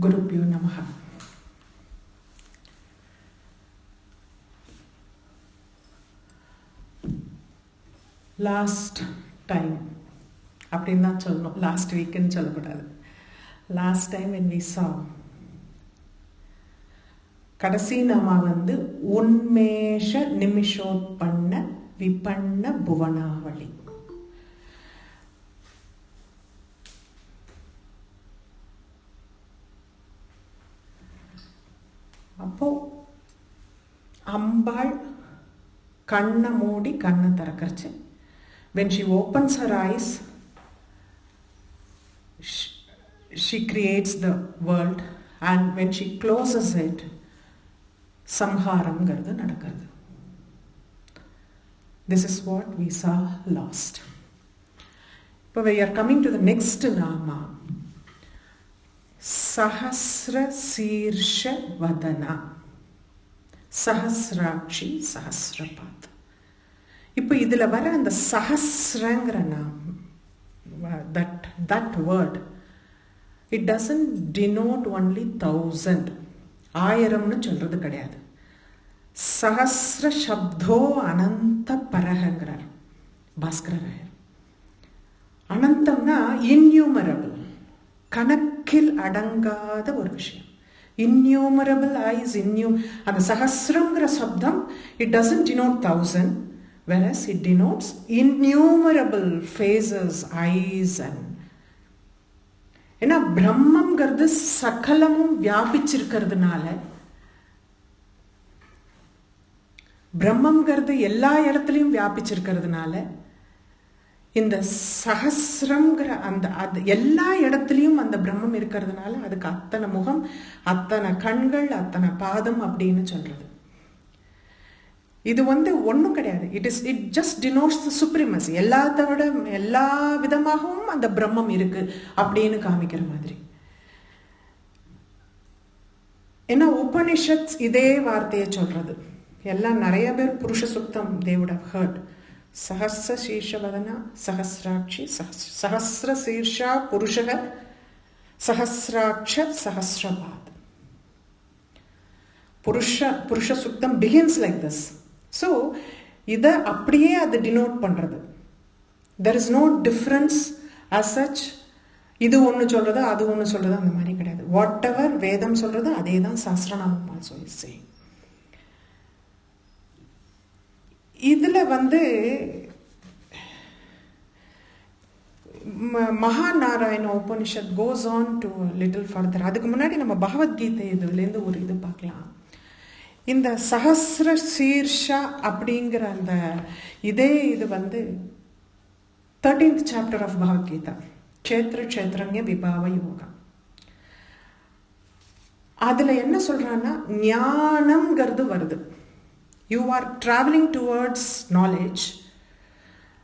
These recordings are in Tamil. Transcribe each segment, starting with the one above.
குருப்யோ நமஹ. லாஸ்ட் டைம் அப்படின்னு தான் சொல்லணும், லாஸ்ட் வீக்குன்னு சொல்லக்கூடாது. Last time when we saw கடைசி நாம உன்மேஷ நிமிஷோத்பன்ன விபன்ன புவனாவளி. அப்போ அம்பாள் கண்ணை மூடி கண்ணை திறக்கறச்சு. when she opens her eyes, she creates the world, and when she closes it, samharamங்கிறது நடக்கிறது. This is what we saw last. இப்போ we are coming to the next nama, சஹஸ்ர சீர்ஷ வதனா, சஹஸ்ராட்சி, சஹஸ்ரபாத். இப்போ இதுல வர அந்த சஹஸ்ரங்கிற நாம், that word, it doesn't denote only 1000, ஆயிரம்னு சொல்றது கிடையாது. சஹஸ்ர சப்தோ அனந்த பரஹங்கிறார் பாஸ்கரராயர். அனந்தம்னா இன்யூமரபிள், கணக்கில் அடங்காத ஒரு விஷயம். இன்யூமரபிள் ஐஸ் அந்த சஹஸ்ரங்கிற சப்தம் it doesn't denote 1000, whereas it denotes innumerable faces, eyes. And ஏன்னா பிரம்மங்கிறது சகலமும் வியாபிச்சிருக்கிறதுனால, பிரம்மங்கிறது எல்லா இடத்துலையும் வியாபிச்சிருக்கிறதுனால, இந்த சஹஸ்ரங்கிற அது எல்லா இடத்துலையும் அந்த பிரம்மம் இருக்கிறதுனால அதுக்கு அத்தனை முகம், அத்தனை கண்கள், அத்தனை பாதம் அப்படின்னு சொல்றது. இது ஒன்றும் கிடையாது. It just denotes the supremacy. எல்லாத்த விட எல்லா விதமாகவும் அந்த பிரம்மம் இருக்கு அப்படின்னு காமிக்கிற மாதிரி. ஏன்னா உபனிஷத் இதே வார்த்தையை சொல்றது. எல்லாம் நிறைய பேர் புருஷ சுத்தம் they would have heard. சஹஸ்ர சீர்ஷவதனா சஹஸ்ராட்சி, சஹஸ்ர சீர்ஷா புருஷக, சஹஸ்ராட்ச சஹஸ்ரபாத். புருஷ சுத்தம் begins like this. ஸோ இதை அப்படியே அது டினோட் பண்ணுறது. There is no difference as such. இது ஒன்று சொல்கிறது அது ஒன்று சொல்கிறது அந்த மாதிரி கிடையாது. வாட் எவர் வேதம் சொல்கிறது அதே தான் சாஸ்திரநாமம் ஆல்சோ இஸ் சேயிங். இதில் Mahanarayana Upanishad goes on to little further. அதுக்கு முன்னாடி நம்ம பகவத்கீதை இதுலேருந்து ஒரு இது பார்க்கலாம். இந்த சஹஸ்ர சீர்ஷா அப்படிங்கிற அந்த இதே இது 13th chapter of Bhagavad Gita, Kshetra க்ஷேத்ரஞ விபாவ யோகம். அதுல என்ன சொல்றான்னா, ஞானம்ங்கிறது வருது. You are travelling towards knowledge.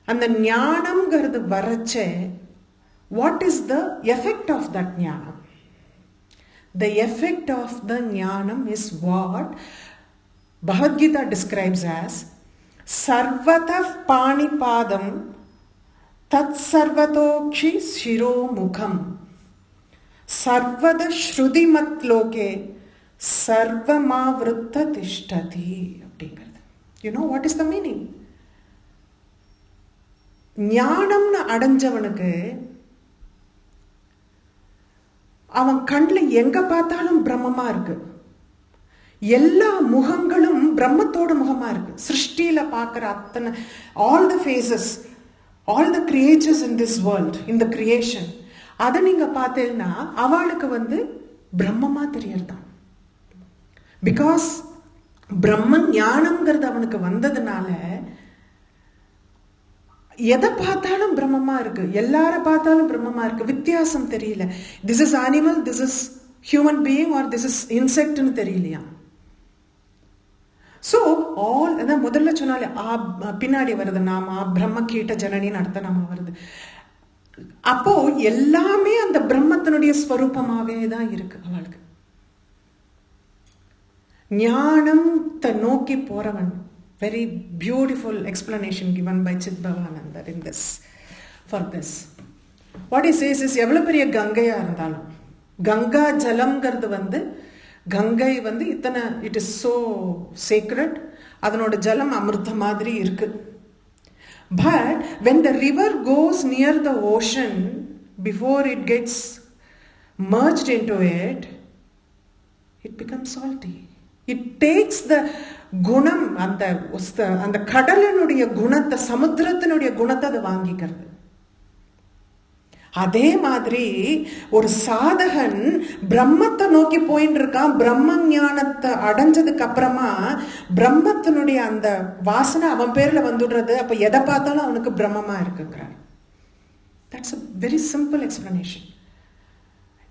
அந்த ஞானம்ங்கிறது வரச்சே, what is the effect of that ஞானம்? The effect of the jnanam is what Bhagavad Gita describes as sarvata panipadam tat sarvatokshi shiro mukham sarvada shrudimat loke sarvamavritta tishtati. அப்படிங்கிறது. You know what is the meaning? ஞானம்னு அடைஞ்சவனுக்கு அவன் கண்ணில் எங்க பார்த்தாலும் பிரம்மமா இருக்கு. எல்லா முகங்களும் பிரம்மத்தோட முகமா இருக்கு. சிருஷ்டியில பார்க்கிற அத்தனை all the faces, all the creatures in this world, இந்த கிரியேஷன், அதை நீங்க பார்த்தீங்கன்னா அவளுக்கு பிரம்மமா தெரியறதான். பிகாஸ் பிரம்ம ஞானம்ங்கிறது அவனுக்கு வந்ததுனால எதை பார்த்தாலும் பிரம்மமா இருக்கு, எல்லார பார்த்தாலும் பிரம்மமா இருக்கு. வித்தியாசம் தெரியல. This is animal, this is human being, or this is இன்செக்ட்னு தெரியலையா. ஸோ ஆல் அதான் முதல்ல சொன்னாலே பின்னாடி வருது நாம பிரம்ம கீட்ட ஜனனின்னு அடுத்த நாம வருது. அப்போ எல்லாமே அந்த பிரம்மத்தினுடைய ஸ்வரூபமாவே தான் இருக்கு அவளுக்கு. ஞானத்தை நோக்கி போறவன். Very beautiful explanation given by Chidbhavananda for this. What he says is, எவ்வளவு பெரிய கங்கையா இருந்தாலும், கங்கா ஜலம்ங்கிறது வந்து கங்கை வந்து இத்தனை இட் இஸ் சோ சேக்ரெட், அதனோட ஜலம் அமிர்த மாதிரி இருக்கு. But when the river goes near the ocean, before it gets merged into it, it becomes salty. It takes the குணம், அந்த கடலினுடைய குணத்தை, சமுத்திரத்தினுடைய குணத்தை அது வாங்கிக்கிறது. அதே மாதிரி ஒரு சாதகன் பிரம்மத்தை நோக்கி போயிட்டு இருக்கான். பிரம்ம ஞானத்தை அடைஞ்சதுக்கு அப்புறமா பிரம்மத்தினுடைய அந்த வாசனை அவன் பேர்ல வந்துடுறது. அப்ப எதை பார்த்தாலும் அவனுக்கு பிரம்மமா இருக்குங்கிறார். That's a very simple explanation.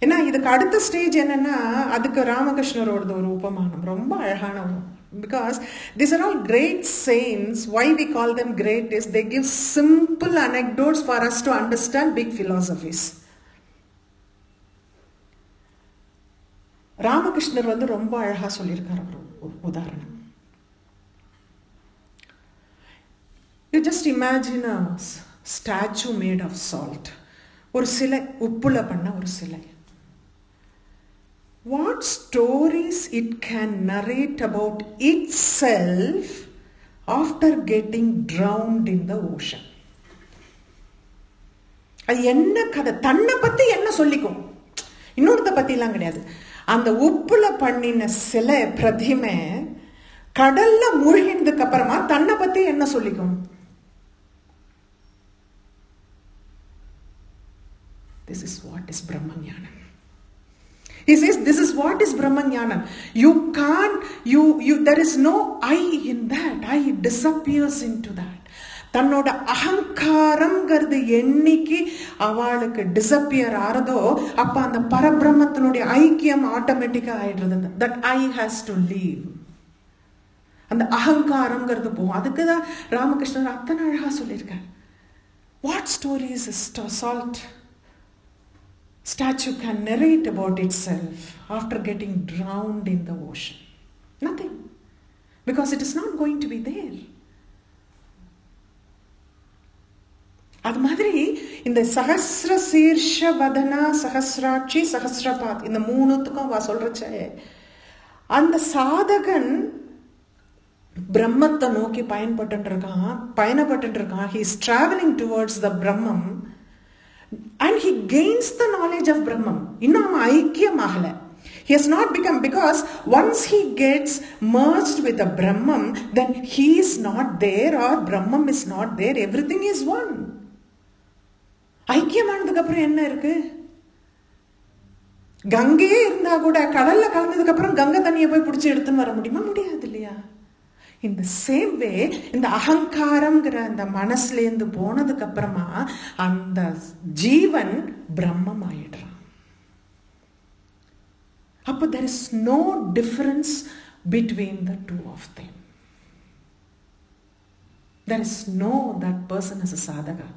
ஏன்னா இதுக்கு அடுத்த ஸ்டேஜ் என்னன்னா, அதுக்கு ராமகிருஷ்ணரோட ஒரு உபமானம் ரொம்ப அழகான உபமானம். Because these are all great saints. Why we call them great is they give simple anecdotes for us to understand big philosophies. ராமகிருஷ்ணர் வந்து ரொம்ப அழகா சொல்லியிருக்கார் ஒரு உதாரணம். You just imagine a statue made of salt. ஒரு சிலை, உப்புல பண்ண ஒரு சிலை. What stories it can narrate about itself after getting drowned in the ocean. அது என்ன கதை, தன்னை பத்தி என்ன சொல்லிக்கும், இன்னொருத்த பத்தி எல்லாம் கிடையாது. அந்த உப்புல பண்ணின சிலை பிரதிமை கடல்ல மூழ்கினதுக்கு அப்புறமா தன்னை பத்தி என்ன சொல்லிக்கும்? This is what is Brahmanyana. He says this is what is Brahmanyana. You can't, there is no I in that. I disappears into that. தன்னோட அகங்காரம்ங்கிறது என்னைக்கு அவளுக்கு டிசப்பியர் ஆறதோ அப்ப அந்த பரபிரம்மத்தினுடைய ஐக்கியம் ஆட்டோமேட்டிக்கா ஆயிடுறது. That I has to leave. அந்த அகங்காரம்ங்கிறது போகும். அதுக்குதான் ராமகிருஷ்ணர் அத்தனை அழகா சொல்லியிருக்கார். What stories is salt statue can narrate about itself after getting drowned in the ocean? Nothing. Because it is not going to be there. அது மாதிரி இந்த சஹஸ்ர சீர்ஷ வதனா, சஹஸ்ராட்சி, சஹஸ்ரபாத், இந்த மூணுத்துக்கும் அவ சொல்றச்சே, அந்த சாதகன் பிரம்மத்தை நோக்கி பயணப்பட்டு இருக்கான். he is traveling towards the Brahman. And he gains the knowledge of Brahman. இன்னும் அவன் ஐக்கியமாகல. He has not become, because once he gets merged with the Brahman, then he is not there or Brahman is not there. Everything is one. ஐக்கியமானதுக்கு அப்புறம் என்ன இருக்கு? கங்கையே இருந்தா கூட கடல்ல கலந்ததுக்கு அப்புறம் கங்கை தண்ணியை போய் பிடிச்சி எடுத்துன்னு வர முடியுமா? முடியாது இல்லையா? இந்த சேம் வே இந்த அகங்காரம்ங்கிற அந்த மனசுலேருந்து போனதுக்கு அப்புறமா அந்த ஜீவன் பிரம்மம் ஆயிடுறான். அப்போ there is no difference between the two of them. There is no that person as a sadhaka.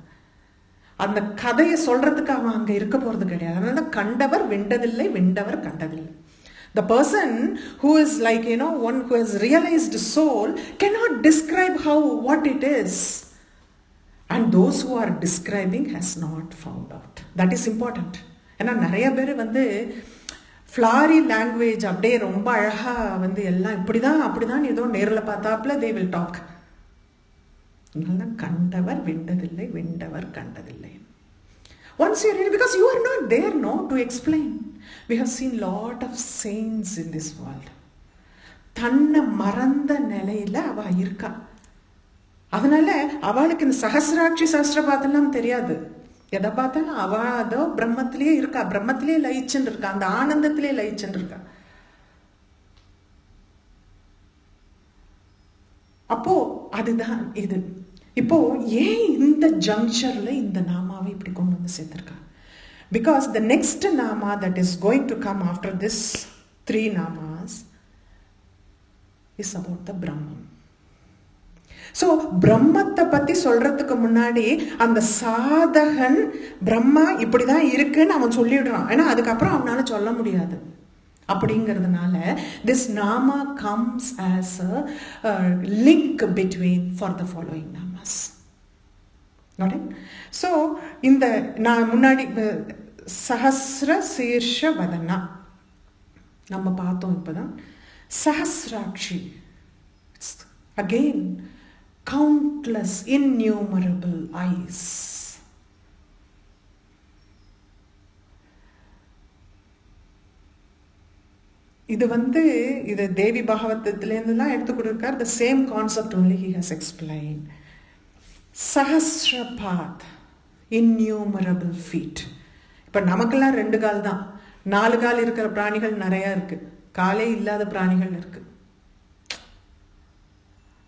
அந்த கதையை சொல்றதுக்கு அவன் அங்க இருக்க போறது கிடையாது. அதனால கண்டவர் வெண்டதில்லை, வெண்டவர் கண்டதில்லை. The person who is like, one who has realized soul cannot describe what it is. And those who are describing has not found out. That is important. ஏன்னா நிறைய பேர் வந்து ஃப்ளாரி லாங்குவேஜ் அப்படியே ரொம்ப அழகா வந்து எல்லாம் இப்படிதான் அப்படிதான் ஏதோ நேரில் பார்த்தாப்புல they will talk. கண்டவர் வெண்டதில்லை, வெண்டவர் கண்டதில்லை. Once you read, because you are not there, to explain. We have seen lot of saints in this world. தன்னை மறந்த நிலையில அவ இருக்கா. அதனால அவளுக்கு இந்த சஹஸ்ராட்சி சஹஸ்ரபாத்தெல்லாம் தெரியாது. எதை பார்த்தாலும் அவ அதோ பிரம்மத்திலேயே இருக்கா, பிரம்மத்திலேயே லயிச்சுன்னு இருக்கா, அந்த ஆனந்தத்திலே லயிச்சுன்னு இருக்கா. அப்போ அதுதான் இது. இப்போ ஏன் இந்த ஜங்ஷன்ல இந்த நாமாவை இப்படி கொண்டு வந்து சேர்த்திருக்கா? Because the next nama that is going to come after this 3 namas is about the Brahman. So பிரம்மத்தை பத்தி சொல்றதுக்கு முன்னாடி அந்த சாதகன் பிரம்மா இப்படிதான் இருக்குன்னு அவன் சொல்லிடுறான். ஏன்னா அதுக்கப்புறம் அவனால சொல்ல முடியாது. அப்படிங்கிறதுனால this nama comes as a link between for the following namas. Got it? So இந்த நான் முன்னாடி சஹஸ்ர சீர்ஷ வதனா நம்ம பார்த்தோம். இப்பதான் சஹஸ்ராட்சி, again countless innumerable eyes. இது தேவி பாகவதத்திலேருந்துலாம் எடுத்து கொடுக்கார். The same concept only he has explained. சஹஸ்ரபாத், innumerable feet. இப்ப நமக்கெல்லாம் 2 கால் தான், 4 கால் இருக்கிற பிராணிகள் நிறைய இருக்கு, காலே இல்லாத பிராணிகள் இருக்கு.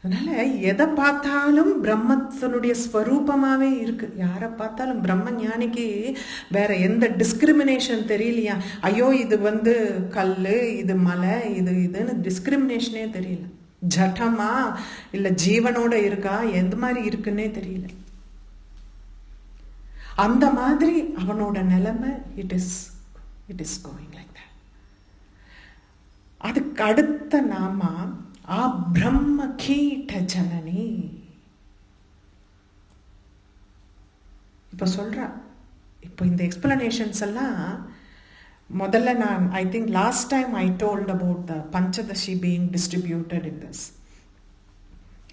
அதனால எதை பார்த்தாலும் பிரம்மத்தினுடைய ஸ்வரூபமாவே இருக்கு. யாரை பார்த்தாலும் பிரம்ம ஞானிக்கு வேற எந்த டிஸ்கிரிமினேஷன் தெரியலையா. ஐயோ இது கல்லு, இது மலை, இதுன்னு டிஸ்கிரிமினேஷனே தெரியல. ஜட்டமா இல்ல ஜீவனோட இருக்கா, எந்த மாதிரி இருக்குன்னே தெரியல. அந்த மாதிரி அவனோட நிலைமை it is going like that. அதுக்கு அடுத்த நாம ஆ பிரம்ம கீட்ட ஜனனி. இப்ப சொல்ற இப்போ இந்த எக்ஸ்பிளனேஷன்ஸ் எல்லாம் முதல்ல நான் I think last time I told about the Panchadasi being distributed in this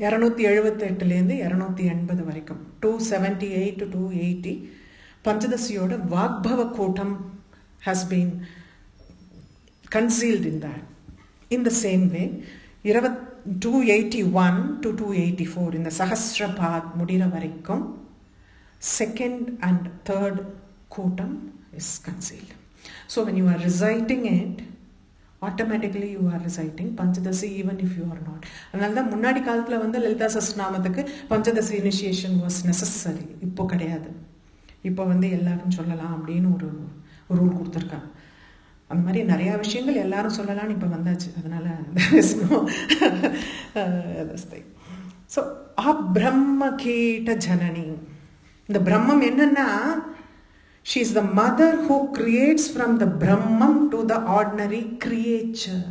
278 280 வரைக்கும் 278 to 280 பஞ்சதசியோட வாக்பவ கூட்டம் has been concealed in that. In the same way 281 to 284 இந்த சஹஸ்ரபாத் முடிகிற வரைக்கும் second and third கூட்டம் is concealed. So when you are reciting it, automatically you are reciting Panchadasi even if you are not. அதனால தான் முன்னாடி காலத்தில் லலிதா சஹஸ்ரநாமத்துக்கு பஞ்சதசி இனிஷியேஷன் வாஸ் நெசசரி. இப்போ கிடையாது. இப்போ எல்லாரும் சொல்லலாம் அப்படின்னு ஒரு ரூல் கொடுத்துருக்காங்க. அந்த மாதிரி நிறையா விஷயங்கள் எல்லாரும் சொல்லலாம்னு இப்போ வந்தாச்சு. அதனால ஸோ பிரம்ம கீட்ட ஜனனி. இந்த பிரம்மம் என்னன்னா, she is the mother who creates from the brahman to the ordinary creature,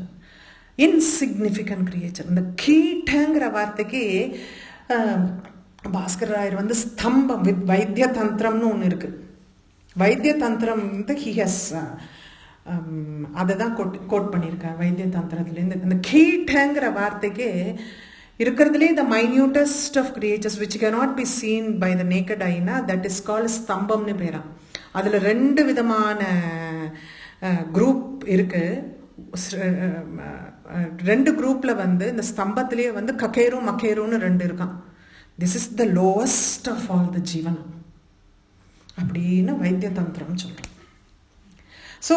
insignificant creature. இந்த கீட்டங்கிற வார்த்தைக்கு பாஸ்கர் ராயர் ஸ்தம்பம் வித் வைத்திய தந்திரம்னு ஒன்று இருக்கு. வைத்திய தந்திரம் he has அதை தான் கோட் பண்ணியிருக்கார் வைத்திய தந்திரத்துலேருந்து. இந்த கீட்டங்கிற வார்த்தைக்கு இருக்கிறதுலே the minutest of creatures which cannot be seen by the naked eye, that is called ஸ்தம்பம்னு பேரா. அதில் 2 விதமான குரூப் இருக்கு. 2 குரூப்ல இந்த ஸ்தம்பத்திலேயே கக்கேரும் மக்கேரும்னு 2 இருக்கான். This is the lowest of all the ஜீவனம் அப்படின்னு வைத்திய தந்திரம் சொல்றோம். ஸோ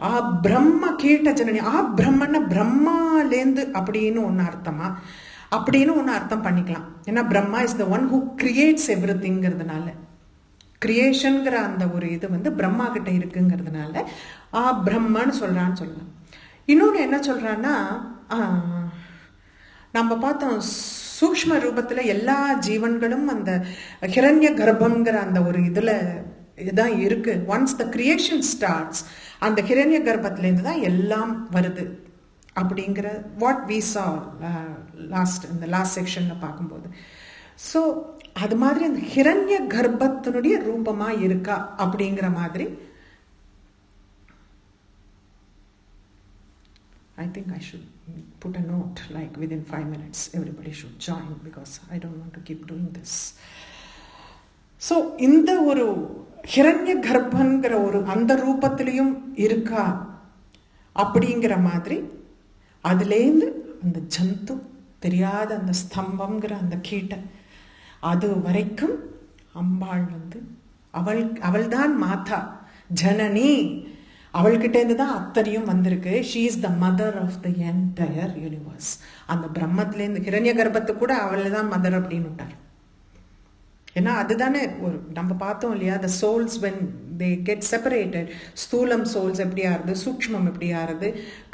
ஆ பிரம்ம கீட்ட ஜனனி, ஆ பிரம்மன்னா பிரம்மாலேந்து அப்படின்னு ஒன்று அர்த்தமா, அப்படின்னு ஒன்று அர்த்தம் பண்ணிக்கலாம். ஏன்னா Brahma is the one who creates every திங்கிறதுனால, கிரியேஷனுங்கிற அந்த ஒரு இது பிரம்மா கிட்ட இருக்குங்கிறதுனால ஆ பிரம்மன்னு சொல்றான்னு சொல்லலாம். இன்னொன்று என்ன சொல்றான்னா, நம்ம பார்த்தோம் சூக்ஷ்ம ரூபத்துல எல்லா ஜீவன்களும் அந்த ஹிரண்ய கர்ப்பங்கிற அந்த ஒரு இதுல இதுதான் இருக்கு. ஒன்ஸ் த கிரியேஷன் ஸ்டார்ட்ஸ், அந்த ஹிரண்ய கர்ப்பத்திலேருந்து தான் எல்லாம் வருது அப்படிங்கிற வாட் வி சா இந்த லாஸ்ட் செக்ஷன்ல பார்க்கும்போது. ஸோ அது மாதிரி அந்த ஹிரண்ய கர்ப்பத்தினுடைய ரூபமா இருக்கா அப்படிங்கிற மாதிரி I think I should put a note like within 5 minutes everybody should join because I don't want to keep doing this. So இந்த ஒரு ஹிரண்ய கர்ப்பங்கிற ஒரு அந்த ரூபத்திலையும் இருக்கா அப்படிங்கிற மாதிரி அதுலேருந்து அந்த ஜந்து தெரியாத அந்த ஸ்தம்பம்ங்கிற அந்த கீட்டை அது வரைக்கும் அம்பாள் அவள்தான் மாதா ஜனனி. அவள்கிட்டேருந்து தான் அத்தனையும் வந்திருக்கு. She is the mother of the entire universe. அந்த பிரம்மத்திலேருந்து ஹிரண்ய கர்ப்பத்து கூட அவள் தான் மதர் அப்படின்னு விட்டார். ஏன்னா அதுதானே ஒரு நம்ம பார்த்தோம் இல்லையா, the souls when they get separated, ஸ்தூலம் சோல்ஸ் எப்படி ஆறுது, சூக்ஷ்மம் எப்படி ஆறுது,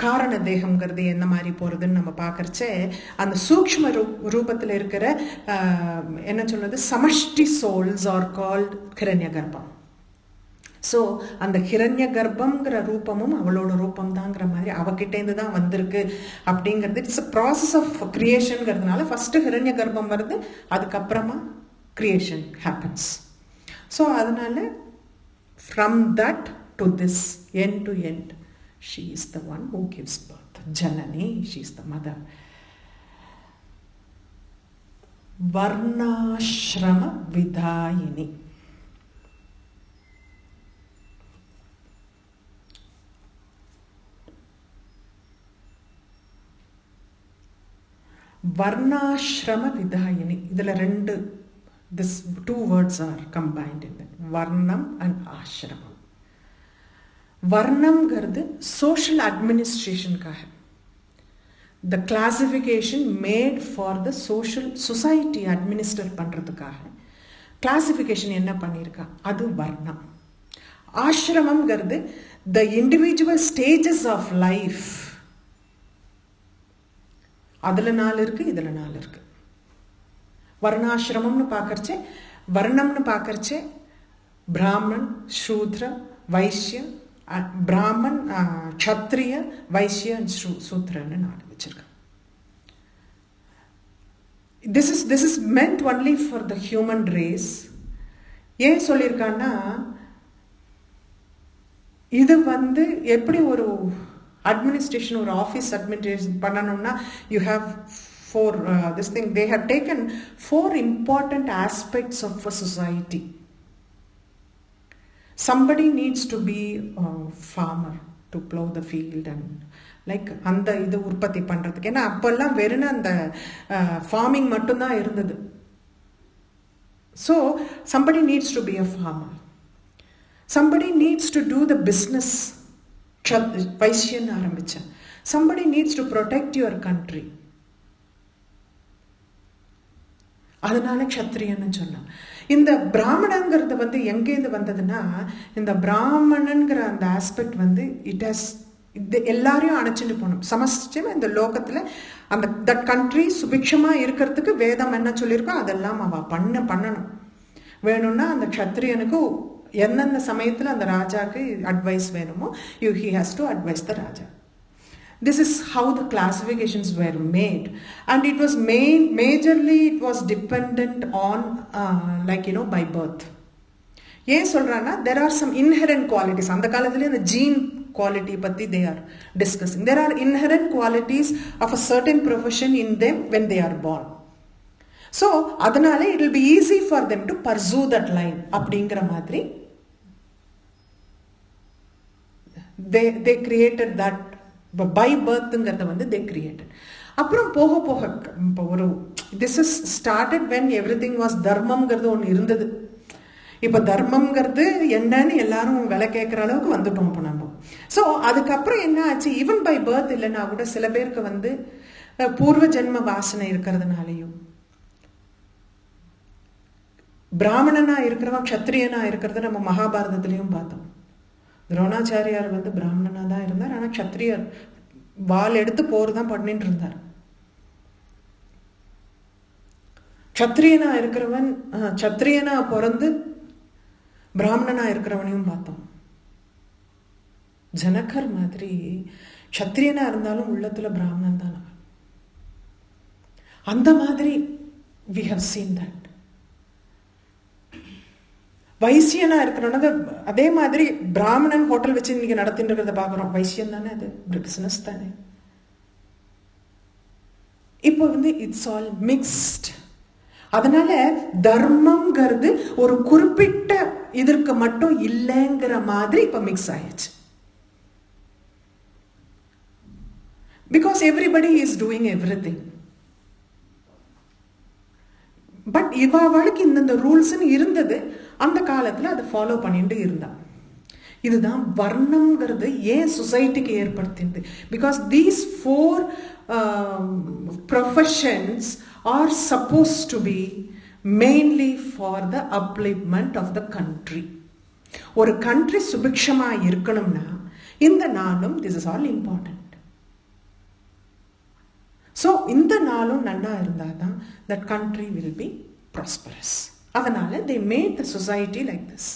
காரண தேகம்ங்கிறது எந்த மாதிரி போகிறதுன்னு நம்ம பார்க்கறச்சே அந்த சூக்ஷ்ம ரூபத்தில் இருக்கிற என்ன சொல்றது சமஷ்டி சோல்ஸ் ஆர் கால்ட் ஹிரண்ய கர்ப்பம். ஸோ அந்த ஹிரண்ய கர்ப்பங்கிற ரூபமும் அவளோட ரூபம் தாங்கிற மாதிரி அவகிட்டேருந்து தான் வந்திருக்கு அப்படிங்கிறது. இட்ஸ் அ ப்ராசஸ் ஆஃப் கிரியேஷனுங்கிறதுனால ஃபர்ஸ்ட் ஹிரண்ய கர்ப்பம் வருது, அதுக்கப்புறமா கிரியேஷன் ஹேப்பன்ஸ். ஸோ அதனால from that to this end to end. She is the one who gives birth. Janani, she is the mother. Varnashrama Vidayini. Varnashrama Vidayini. Idhula rendu, this two words are combined in it. Varnam and Ashramam. Varnam gardu social administration ka hai. The classification made for the society administer பண்றதுக்காக classification என்ன பண்ணிருக்கா, அது வர்ணம். ஆசிரமம் gardu the individual stages of life. அதுல 4 இருக்கு, இதுல 4 இருக்கு. வர்ணாசிரமம்னு பார்க்கறச்சே, வர்ணம்னு பார்க்கறச்சே பிராமணன், சூத்ர, வைஷ்ய, பிராமன், க்ஷத்ரிய, வைஷ்ய, சூத்ரன்னு 4 வச்சிருக்கேன். This is meant only for the human race. ஏன் சொல்லியிருக்கான்னா, இது எப்படி ஒரு administration or office administration பண்ணனும்னா, you have they have taken 4 important aspects of a society. Somebody needs to be a farmer to plow the field and like அந்த இது உற்பத்தி பண்றதுக்கு. ஏன்னா அப்பெல்லாம் வெறும் அந்த farming மட்டும்தான் இருந்தது. So somebody needs to be a farmer. Somebody needs to do the business. வைஷ்யன் ஆரம்பிச்சேன். Somebody needs to protect your country. அதனால க்ஷத்ரியன்னு சொன்னான். இந்த பிராமணங்கிறது எங்கேருந்து வந்ததுன்னா, இந்த பிராமணன்கிற அந்த ஆஸ்பெக்ட் இட் ஹஸ் எல்லாரையும் அணைச்சிட்டு போகணும். சமஸ்டியம் இந்த லோகத்துல அந்த தட் கண்ட்ரி சுபிக்ஷமா இருக்கிறதுக்கு வேதம் என்ன சொல்லியிருக்கோ அதெல்லாம் அவ பண்ணணும். வேணும்னா அந்த க்ஷத்ரியனுக்கு எந்தெந்த சமயத்தில் அந்த ராஜாக்கு அட்வைஸ் வேணுமோ he has to advise the Raja. This is how the classifications were made, and it was majorly it was dependent on by birth. ஏன் சொல்றானா, there are some inherent qualities. அந்த காலத்துல இந்த gene quality பத்தி they are discussing. There are inherent qualities of a certain profession in them when they are born. So அதனால it will be easy for them to pursue that line. அப்படிங்கிற மாதிரி they created that by birthங்கிறத they created. அப்புறம் போக ஒரு this is started when everything was தர்மம்ங்கிறது ஒன்று இருந்தது. இப்போ தர்மம்ங்கிறது என்னன்னு எல்லாரும் விலை கேட்குற அளவுக்கு வந்துட்டோம் இப்போ நம்ம. ஸோ அதுக்கப்புறம் என்ன ஆச்சு, ஈவன் பை பர்த் இல்லைன்னா கூட சில பேருக்கு பூர்வ ஜென்ம வாசனை இருக்கிறதுனாலையும், பிராமணனா இருக்கிறவன் க்ஷத்ரியனா இருக்கிறத நம்ம மகாபாரதத்திலையும் பார்த்தோம். துரோணாச்சாரியார் பிராமணனா தான் இருந்தார், ஆனால் க்ஷத்ரியர் வால் எடுத்து போர் தான் பண்ணிட்டு இருந்தார். க்ஷத்ரியனா இருக்கிறவன் க்ஷத்ரியனா பிறந்து பிராமணனா இருக்கிறவனையும் பார்த்தோம். ஜனகர் மாதிரி க்ஷத்ரியனா இருந்தாலும் உள்ளத்துல பிராமணன் தான். அந்த மாதிரி we have seen that. வைசியனா இருக்கிறவங்க அதே மாதிரி பிராமணன் ஹோட்டல் வச்சு இன்னைக்கு நடத்திட்டு இருக்கிறத பாக்குறோம். வைசியன் தானே, அது பிசினஸ் தானே. இப்போ இட்ஸ் ஆல் மிக்ஸ்ட். அதனால தர்மம்ங்கிறது ஒரு குறிப்பிட்ட இதற்கு மட்டும் இல்லைங்கிற மாதிரி இப்ப மிக்ஸ் ஆயிடுச்சு. Because everybody is doing everything. But இவாளுக்கு இந்த ரூல்ஸ்ன்னு இருந்தது, அந்த காலத்தில் அதை ஃபாலோ பண்ணிட்டு இருந்தான். இதுதான் வர்ணம்ங்கிறது ஏன் சொசைட்டிக்கு ஏற்படுத்தினது. Because these 4 professions are suppose to be mainly for the upliftment of the country. ஒரு கண்ட்ரி சுபிக்ஷமா இருக்கணும்னா இந்த 4 this is all important. So இந்த 4 நன்னா இருந்தால் தான் that country will be prosperous. அதனால they made the society like this.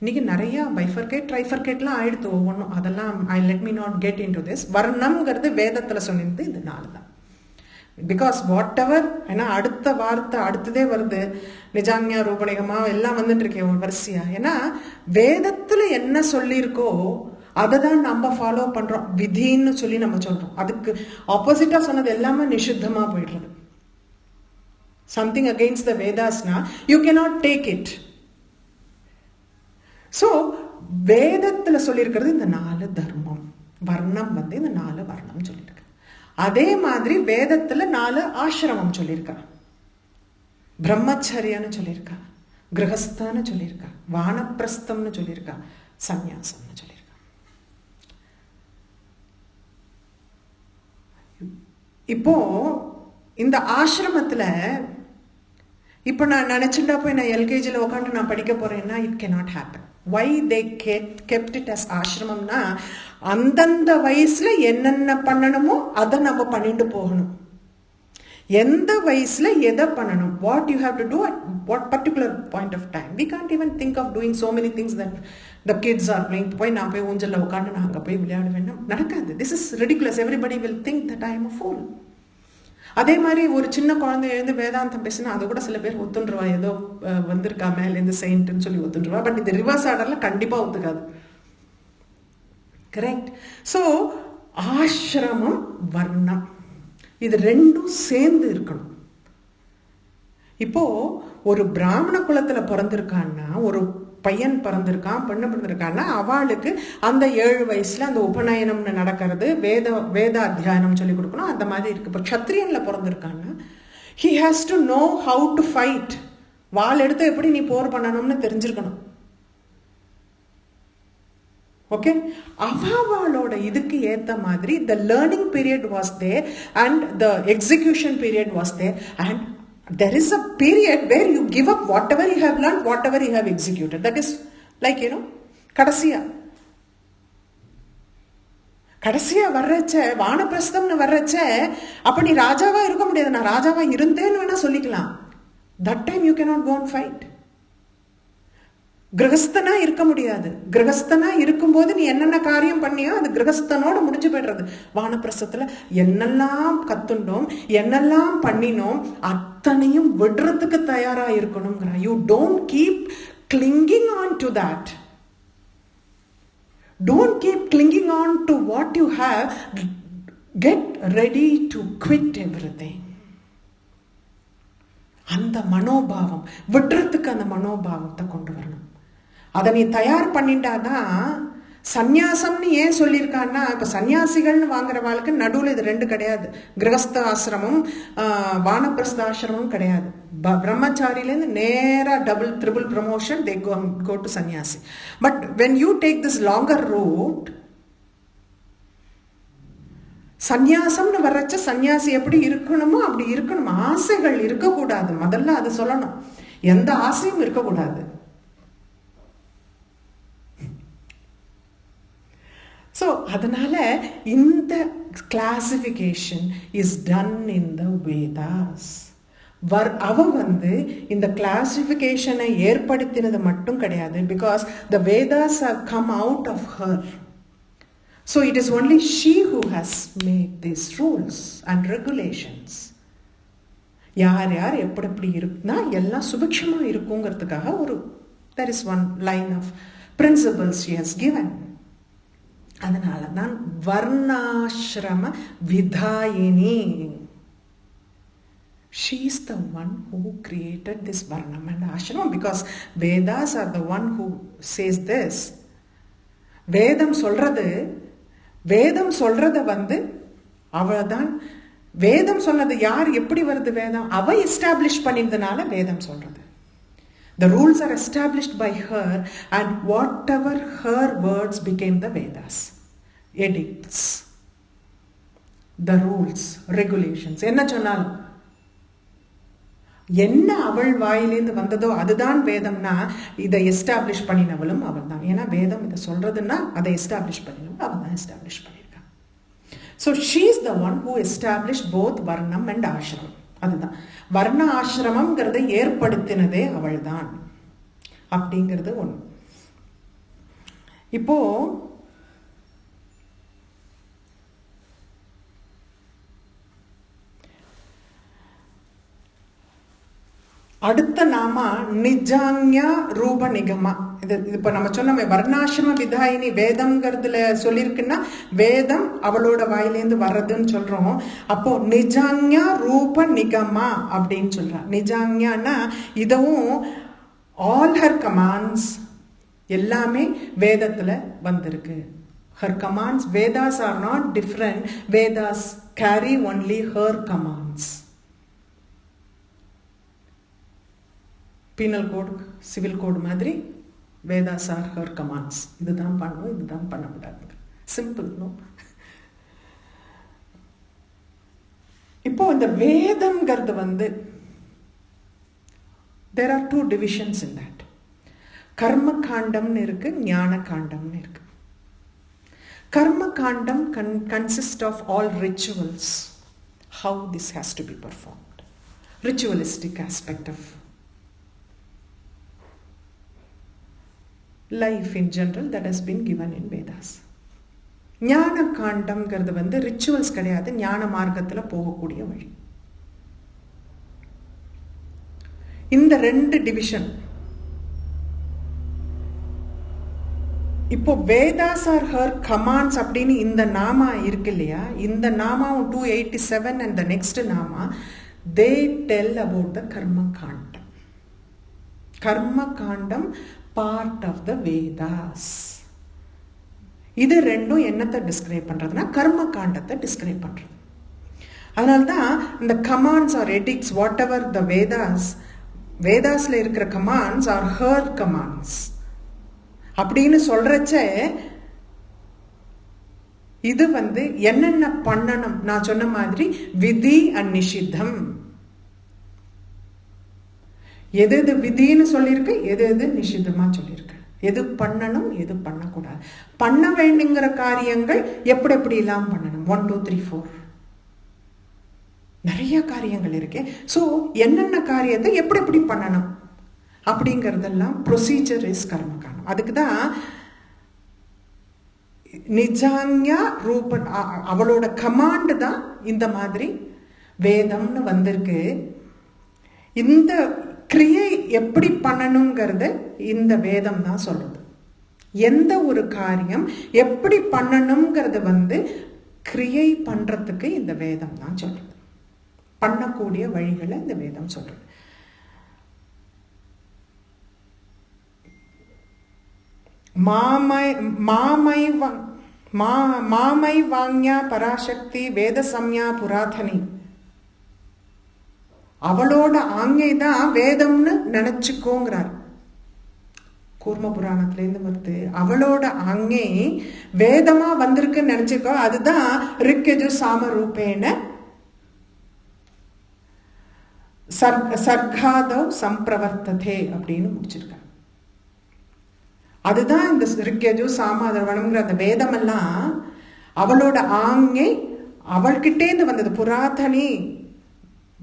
இன்னைக்கு நிறைய பைஃபர்கேட் ட்ரைஃபர்கேட்லாம் ஆயிடுத்து ஒவ்வொன்றும். அதெல்லாம் let me not get into this. வர்ணம்ங்கிறது வேதத்தில் சொன்னது இது 4 தான். பிகாஸ் வாட் எவர், ஏன்னா அடுத்த வார்த்தை அடுத்ததே வருது, நிஜாங்யா ரூபணிகமா எல்லாம் வந்துட்டு இருக்கேன் வரிசையா. ஏன்னா வேதத்துல என்ன சொல்லியிருக்கோ அதை தான் நம்ம ஃபாலோ பண்றோம், விதின்னு சொல்லி நம்ம சொல்றோம். அதுக்கு ஆப்போசிட்டா சொன்னது எல்லாமே நிஷித்தமா போயிடுறது. சம்திங் அகெயின்ஸ்ட் த வேதாஸ்னா you cannot take it. So வேதத்துல சொல்லியிருக்கிறது இந்த 4 தர்மம், வர்ணம் வந்து இந்த 4 வர்ணம் சொல்லியிருக்கு. அதே மாதிரி வேதத்துல 4 ஆசிரமம் சொல்லியிருக்கா. பிரம்மச்சரியன்னு சொல்லியிருக்கா, கிரகஸ்தான்னு சொல்லியிருக்கா, வானப்பிரஸ்தம்னு சொல்லியிருக்கா, சந்நியாசம்னு சொல்லியிருக்கா. இப்போ இந்த ஆசிரமத்துல இப்போ நான் நினைச்சுட்டா போய் நான் எல்கேஜியில் உட்காந்து நான் படிக்க போறேன்னா it cannot happen. Why they kept it as ஆசிரமம்னா அந்தந்த வயசுல என்னென்ன பண்ணணுமோ அதை நம்ம பண்ணிட்டு போகணும். எந்த வயசுல எதை பண்ணணும், what you have to do at what particular point of time. We can't even think of doing so many things that the kids are playing. போய் நான் போய் ஊஞ்சல்ல உட்காந்து நான் அங்கே போய் விளையாடுவேன், நடக்காது. This is ridiculous. Everybody will think that I am a pool. அதே மாதிரி ஒரு சின்ன குழந்தை எழுந்து வேதாந்தம் பேசினா அதை கூட சில பேர் ஒத்துருவா, ஏதோ வந்திருக்கா மேலேருந்து செயின்ட்னு சொல்லி ஒத்துருவா. பட் இது ரிவர்ஸ் ஆர்டர்ல கண்டிப்பா ஒத்துக்காது. கரெக்ட். ஸோ ஆசிரமம் வர்ணம் இது ரெண்டும் சேர்ந்து இருக்கணும். இப்போ ஒரு பிராமண குலத்துல பிறந்திருக்கான்னா, ஒரு பையன் பிறந்திருக்கான், பெண்ணு பிறந்திருக்கான்னா அவளுக்கு அந்த 7 வயசுல அந்த உபநயனம்னு நடக்கிறது, வேத அத்தியாயனம் சொல்லி கொடுக்கணும். அந்த மாதிரி இருக்கு. இப்போ க்ஷத்ரியன்ல பிறந்திருக்கான்னா he has to know how to fight. வாள் எடுத்து எப்படி நீ போர் பண்ணணும்னு தெரிஞ்சிருக்கணும். ஓகே, அவளோட இதுக்கு ஏத்த மாதிரி the learning period was there and the execution period was there, and there is a period where you give up whatever you have learned, whatever you have executed. That is like, you know, கடைசியா வர்றச்ச வானப்பிரஸ்தம்னு வர்றச்ச அப்ப நீ ராஜாவா இருக்க முடியாது. நான் ராஜாவா இருந்தேன்னு வேணா சொல்லிக்கலாம். that time you cannot go and fight. கிரகஸ்தனா இருக்க முடியாது. கிரகஸ்தனா இருக்கும்போது நீ என்னென்ன காரியம் பண்ணியோ அது கிரகஸ்தனோட முடிஞ்சு போயிடுறது. வானப்பிரஸ்தத்துல என்னெல்லாம் கத்துண்டோம், என்னெல்லாம் பண்ணினோம், அத்தனையும் விடுறதுக்கு தயாரா இருக்கணுங்கிற. You don't keep clinging on to that. Don't keep clinging on to what you have. Get ready to quit everything. அந்த மனோபாவம் விடுறதுக்கு அந்த மனோபாவத்தை கொண்டு வரணும். அதை நீ தயார் பண்ணிட்டாதான். சந்நியாசம்னு ஏன் சொல்லியிருக்கான்னா, இப்ப சன்னியாசிகள்னு வாங்குறவாளுக்கு நடுவில் இது 2 கிடையாது. கிரகஸ்த ஆசிரமம் வானப்பிரஸ்த ஆசிரமம் கிடையாது. பிரம்மச்சாரியிலேருந்து நேரா double triple promotion, they go to சன்னியாசி. But when you take this longer route, சந்நியாசம்னு வர்றச்ச சன்னியாசி எப்படி இருக்கணுமோ அப்படி இருக்கணும். ஆசைகள் இருக்கக்கூடாது. முதல்ல அது சொல்லணும். எந்த ஆசையும் இருக்கக்கூடாது. ஸோ அதனால இந்த classification is done in the Vedas. அவ இந்த கிளாசிஃபிகேஷனை ஏற்படுத்தினது மட்டும் கிடையாது. Because the Vedas have come out of her. So it is only she who has made this rules and regulations. யார் யார் எப்படி எப்படி இருக்குன்னா எல்லாம் சுபிக்ஷமா இருக்குங்கிறதுக்காக ஒரு there is one line of principles she has given. அதனால தான் வர்ணாசிரம விதாயினி. She is the one who created this varnam and ashram, because Vedas are the one who says this. வேதம் சொல்றத அவதான். வேதம் சொன்னது யார் எப்படி வருது? வேதம் அவ எஸ்டாப்ளிஷ் பண்ணினதுனால வேதம் சொல்றது. The rules are established by her, and whatever her words became the Vedas. Edicts, the rules, regulations. என்ன சொன்னாலும் என்ன அவள் வாயிலேந்து வந்ததோ அதுதான் வேதம்னா இதை எஸ்டாப்ளிஷ் பண்ணினவளும் அவள் தான். ஏன்னா வேதம் இதை சொல்றதுன்னா அதை எஸ்டாப்ளிஷ் பண்ணினவள் அவள் தான் எஸ்டாப்ளிஷ் பண்ணியிருக்கான். So she is the one who establish both வர்ணம் அண்ட் ஆசிரமம். அதுதான் வர்ண ஆசிரமம்ங்கிறத ஏற்படுத்தினதே அவள் தான் அப்படிங்கிறது ஒன்று. இப்போ அடுத்த நாமா நிஜாங்யா ரூப நிகமா. இது இப்ப நம்ம சொன்ன வர்ணாசிரம விதாயினி வேதம்ங்கிறதுல சொல்லியிருக்குன்னா வேதம் அவளோட வாயிலேருந்து வர்றதுன்னு சொல்றோம். அப்போ நிஜாங்யா ரூப நிகமா அப்படின்னு சொல்றா. நிஜாங்யானா இதுவும் ஆல் ஹர் கமாண்ட்ஸ் எல்லாமே வேதத்துல வந்திருக்கு. Her commands, Vedas are not different. Vedas carry only her commands. Penal code, civil code மாதிரி Vedas are her commands. இதுதான் பண்ணணும், இதுதான் பண்ணக்கூடாது. Simple, no? இப்போ இந்த வேதம்ங்கிறது வந்து there are two divisions in that. கர்ம காண்டம்னு இருக்கு, ஞான காண்டம்னு இருக்கு. Karma Kandam consists of all rituals, how this has to be performed. Ritualistic aspect of life in general that has been given in Vedas. ஞான காண்டம்ங்கிறது வந்து ரிச்சுவல்ஸ் கிடையாது, ஞான மார்க்கத்தில் போகக்கூடிய வழி. இந்த ரெண்டு டிவிஷன். இப்போ வேதாஸ் ஆர் ஹர் கமாண்ட்ஸ் அப்படின்னு இந்த நாமா இருக்கு இல்லையா, இந்த நாமாவும் 287 and the next Nama they tell about the karma kandam. Karma kandam part of the Vedas. இது ரெண்டும் என்னத்தை டிஸ்கிரைப் பண்றதுன்னா கர்ம காண்டத்தை டிஸ்கிரைப் பண்றது. அதனால்தான் இந்த கமாண்ட்ஸ் ஆர் எடிக்ஸ் வாட் எவர் த வேதாஸ்ல இருக்கிற கமாண்ட்ஸ் ஆர் ஹர் கமாண்ட்ஸ் அப்படின்னு சொல்றச்ச இது வந்து என்னென்ன பண்ணணும், நான் சொன்ன மாதிரி விதி அண்ட் நிஷித்தம். எது எது விதின்னு சொல்லியிருக்கு, எது எது நிஷித்தமா சொல்லியிருக்கு, எது பண்ணணும் எது பண்ணக்கூடாது, பண்ண வேண்டுங்கிற காரியங்கள் எப்படி எப்படி எல்லாம் பண்ணணும், 1 2 3 4 நிறைய காரியங்கள் இருக்கு. ஸோ என்னென்ன காரியத்தை எப்படி எப்படி பண்ணணும் அப்படிங்கிறதெல்லாம் ப்ரொசீஜர் இஸ் கர்மகாண்டம். அதுக்கு தான் நிஜாங்யா ரூப அவளோட கமாண்ட் தான் இந்த மாதிரி வேதம்னு வந்திருக்கு. இந்த கிரியை எப்படி பண்ணணுங்கிறத இந்த வேதம் தான் சொல்லுது. எந்த ஒரு காரியம் எப்படி பண்ணணுங்கிறத வந்து கிரியை பண்றதுக்கு இந்த வேதம் தான் சொல்லுது. பண்ணக்கூடிய வழிகளை இந்த வேதம் சொல்றது. மாமை வாங்யா பராசக்தி வேத சம்யா புராதனி. அவளோட ஆங்கை தான் வேதம்னு நினைச்சுக்கோங்கிறார். கூர்ம புராணத்திலேருந்து வருது. அவளோட ஆங்கை வேதமா வந்திருக்குன்னு நினைச்சுக்கோ. அதுதான் ரிக்கஜு சாம ரூபேன சர்காதவ் சம்பிரவர்த்ததே அப்படின்னு முடிச்சிருக்காங்க. அதுதான் இந்த ரிக்கஜு சாமாதர்வனம்ங்கிற அந்த வேதமெல்லாம் அவளோட ஆங்கை அவள்கிட்டேந்து வந்தது. புராதனி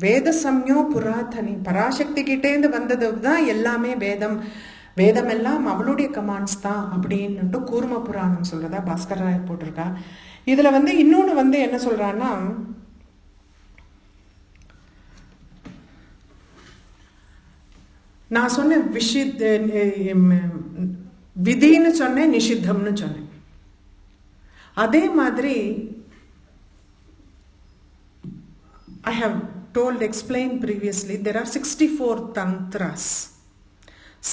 வேத சம்யோ புராதனி, பராசக்தி கிட்டேந்து வந்தது தான் எல்லாமே வேதம். வேதம் எல்லாம் அவளுடைய கமாண்ட்ஸ் தான் அப்படின்னுட்டு கூர்ம புராணம் சொல்றதா பாஸ்கர் ராய் போட்டிருக்கா. இதுல வந்து இன்னொன்னு வந்து என்ன சொல்றான்னா, நான் சொன்ன விதின்னு சொன்னேன், நிஷித்தம்னு சொன்னேன். அதே மாதிரி I have explained previously, there are 64 tantras.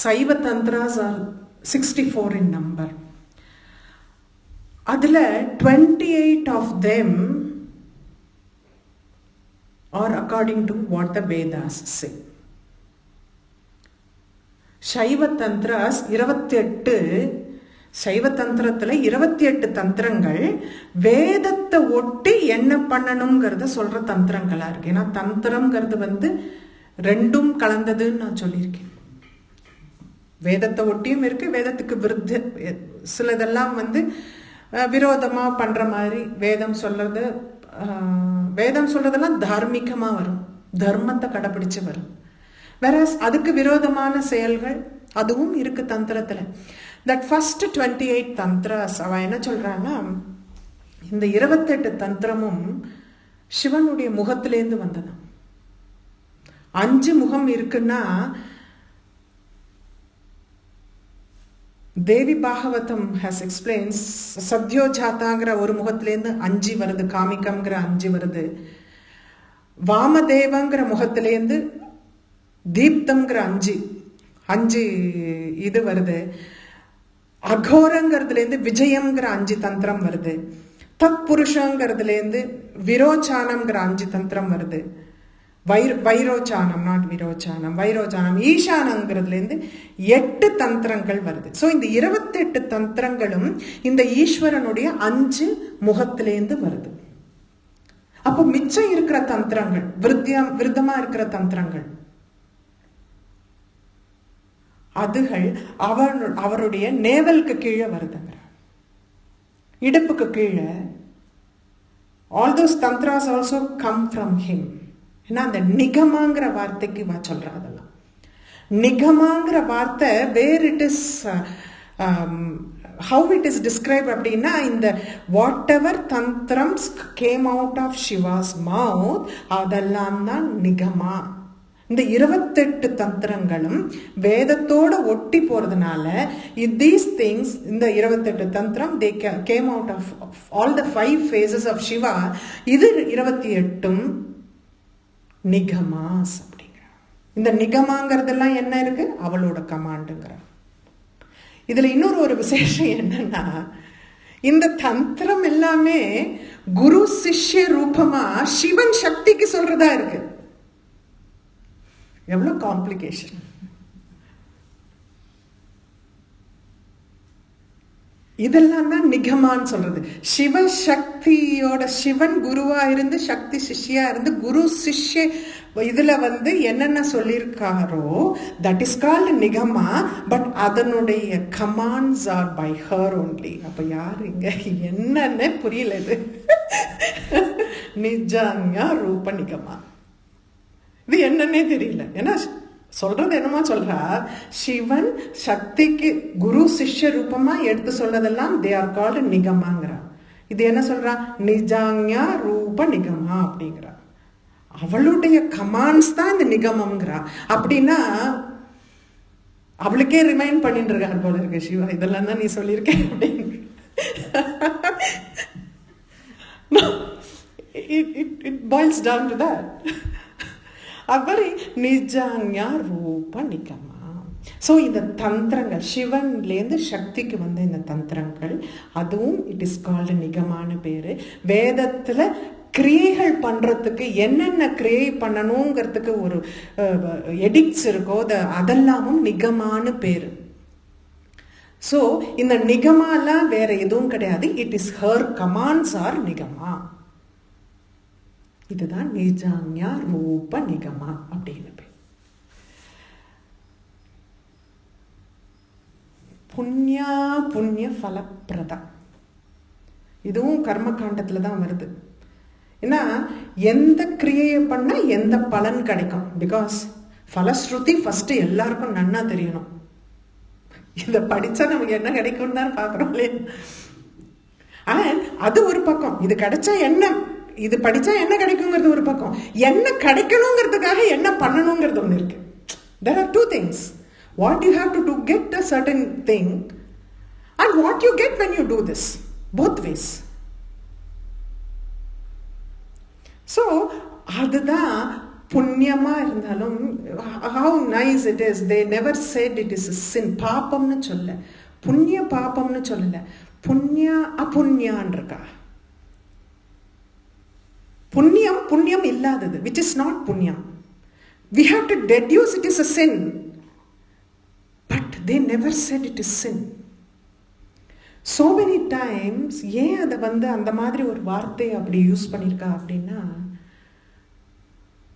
Saiva tantras are 64 in number. Adla 28 of them are according to what the Vedas say. சைவ தந்திராஸ் 28. சைவ தந்திரத்துல 28 தந்திரங்கள் வேதத்தை ஒட்டி என்ன பண்ணணுங்கிறத சொல்ற தந்திரங்களா இருக்கு. ஏன்னா தந்திரம்ங்கிறது வந்து ரெண்டும் கலந்ததுன்னு நான் சொல்லியிருக்கேன். வேதத்தை ஒட்டியும் இருக்கு, வேதத்துக்கு விருத்த சிலதெல்லாம் வந்து விரோதமா பண்ற மாதிரி வேதம் சொல்றதெல்லாம் தார்மீகமா வரும், தர்மத்தை கடைபிடிச்சு வரும். வேற அதுக்கு விரோதமான செயல்கள் அதுவும் இருக்கு தந்திரத்துல. தட் ஃபர்ஸ்ட் 28 தந்திராஸ் அவ என்ன சொல்றான்னா, இந்த 28 தந்திரமும் சிவனுடைய முகத்திலேருந்து வந்தது. 5 முகம் இருக்குன்னா தேவி பாகவதம் has explained சத்யோஜாதாங்கிற ஒரு முகத்திலேருந்து 5 வருது, காமிக்கம்ங்கிற 5 வருது, வாமதேவங்கிற முகத்திலேருந்து தீப்தம்ங்கிற 5 இது வருது, அகோரங்கிறதுலேருந்து விஜயம்ங்கிற 5 தந்திரம் வருது, தத் புருஷங்கிறதுலேருந்து விரோச்சானம்ங்கிற 5 தந்திரம் வருது, வைரோச்சானம் நாட் விரோச்சானம், வைரோச்சானம், ஈசானங்கிறதுலேருந்து 8 தந்திரங்கள் வருது. ஸோ இந்த 28 தந்திரங்களும் இந்த ஈஸ்வரனுடைய 5 முகத்திலேருந்து வருது. அப்போ மிச்சம் இருக்கிற தந்திரங்கள், விருத்தமா இருக்கிற தந்திரங்கள், அதுகள் அவருடைய நேவலுக்கு கீழே வருதுங்க, இடுப்புக்கு கீழே. All those tantras also come from him. ஏன்னா அந்த நிகமாங்கிற வார்த்தைக்கு சொல்ற, அதெல்லாம் நிகமாங்கிற வார்த்தை where it is how it is describe அப்படின்னா, இந்த வாட் எவர் தந்திரம்ஸ் came out of Shiva's mouth அதெல்லாம் தான் நிகமா. இந்த 28 தந்திரங்களும் வேதத்தோட ஒட்டி போறதுனால these things, இந்த 28 தந்திரம் they came out of all the 5 phases of Shiva. இது 28ம் நிகமாஸ் அப்படிங்கிற. இந்த நிகமாங்கிறதெல்லாம் என்ன இருக்கு, அவளோட கமாண்டுங்கிற. இதுல இன்னொரு ஒரு விசேஷம் என்னன்னா, இந்த தந்திரம் எல்லாமே குரு சிஷ்ய ரூபமா சிவன் சக்திக்கு சொல்றதா இருக்கு. எவ்வளவு காம்ப்ளிகேஷன். இதெல்லாம் தான் நிகமான்னு சொல்றது. சிவசக்தியோட, சிவன் குருவா இருந்து சக்தி சிஷ்யா இருந்து குரு சிஷ்ய இதுல என்னென்ன சொல்லியிருக்காரோ that is called nigama. But அதனுடைய commands are by her only. அப்ப யாரு இங்க என்னன்னு புரியல. இது நிஜான்யா ரூப நிகமா, இது என்னன்னே தெரியல. ஏன்னா சொல்றது என்னமா சொல்றா, சிவன் சக்திக்கு குரு சிஷ்ய ரூபமா எடுத்து சொல்றதெல்லாம் தே ஆர் கால்டு நிகமாங்கிறா. இது என்ன சொல்றா, நிஜான்யா ரூப நிகமா அப்படிங்கிறா. அவளுடைய கமாண்ட்ஸ் தான் இந்த நிகமம்ங்கிறா. அப்படின்னா அவளுக்கே ரிமைண்ட் பண்ணிட்டு இருக்காரு போல இருக்கு சிவா, இதெல்லாம் தான் நீ சொல்லியிருக்க அப்படின்னு. It boils down to that. அவரை நிஜான்யா ரூப நிகமா. ஸோ இந்த தந்திரங்கள் சிவன்லேருந்து சக்திக்கு வந்த இந்த தந்திரங்கள், அதுவும் இட் இஸ் கால்டு நிகமான பேரு. வேதத்துல கிரியைகள் பண்றதுக்கு என்னென்ன கிரியை பண்ணணுங்கிறதுக்கு ஒரு எடிக்ட்ஸ் இருக்கோ அதெல்லாமும் நிகமான பேரு. ஸோ இந்த நிகமாலாம் வேற எதுவும் கிடையாது. It is her commands are நிகமா. இதுதான் நிஜான்யா ரூப நிகமா அப்படின்னு பேர். புண்ணியா புண்ணிய ஃபலப்பிரதா, இதுவும் கர்ம காண்டத்துல தான் வருது. ஏன்னா எந்த கிரியையை பண்ணா எந்த பலன் கிடைக்கும். பிகாஸ் ஃபலஸ்ருதி ஃபர்ஸ்ட் எல்லாருக்கும் நன்னா தெரியணும். இதை படிச்சா நமக்கு என்ன கிடைக்கும் தான் பாக்குறோம் இல்லையா. அண்ட் அது ஒரு பக்கம், இது கிடைச்சா என்ன, இது படிச்சா என்ன கிடைக்குங்கிறது ஒரு பக்கம், என்ன கிடைக்கணுங்கிறதுக்காக என்ன பண்ணணுங்கிறது ஒன்று இருக்கு. There are two things. What you have to do get a certain thing and what you get when you do this. Both ways. So அதுதான் புண்ணியமா இருந்தாலும் how nice it is. They never said it is a sin. பாப்பம்னு சொல்ல, புண்ணிய பாப்பம்னு சொல்லல, புண்ணிய அபுண்யான் இருக்கா. புண்ணியம் புண்ணியம் இல்லாதது, which is not புண்ணியம். We have to deduce it is a sin, but they never said it is sin. So many times ஏன் அதை அந்த மாதிரி ஒரு வார்த்தை அப்படி யூஸ் பண்ணியிருக்கா அப்படின்னா,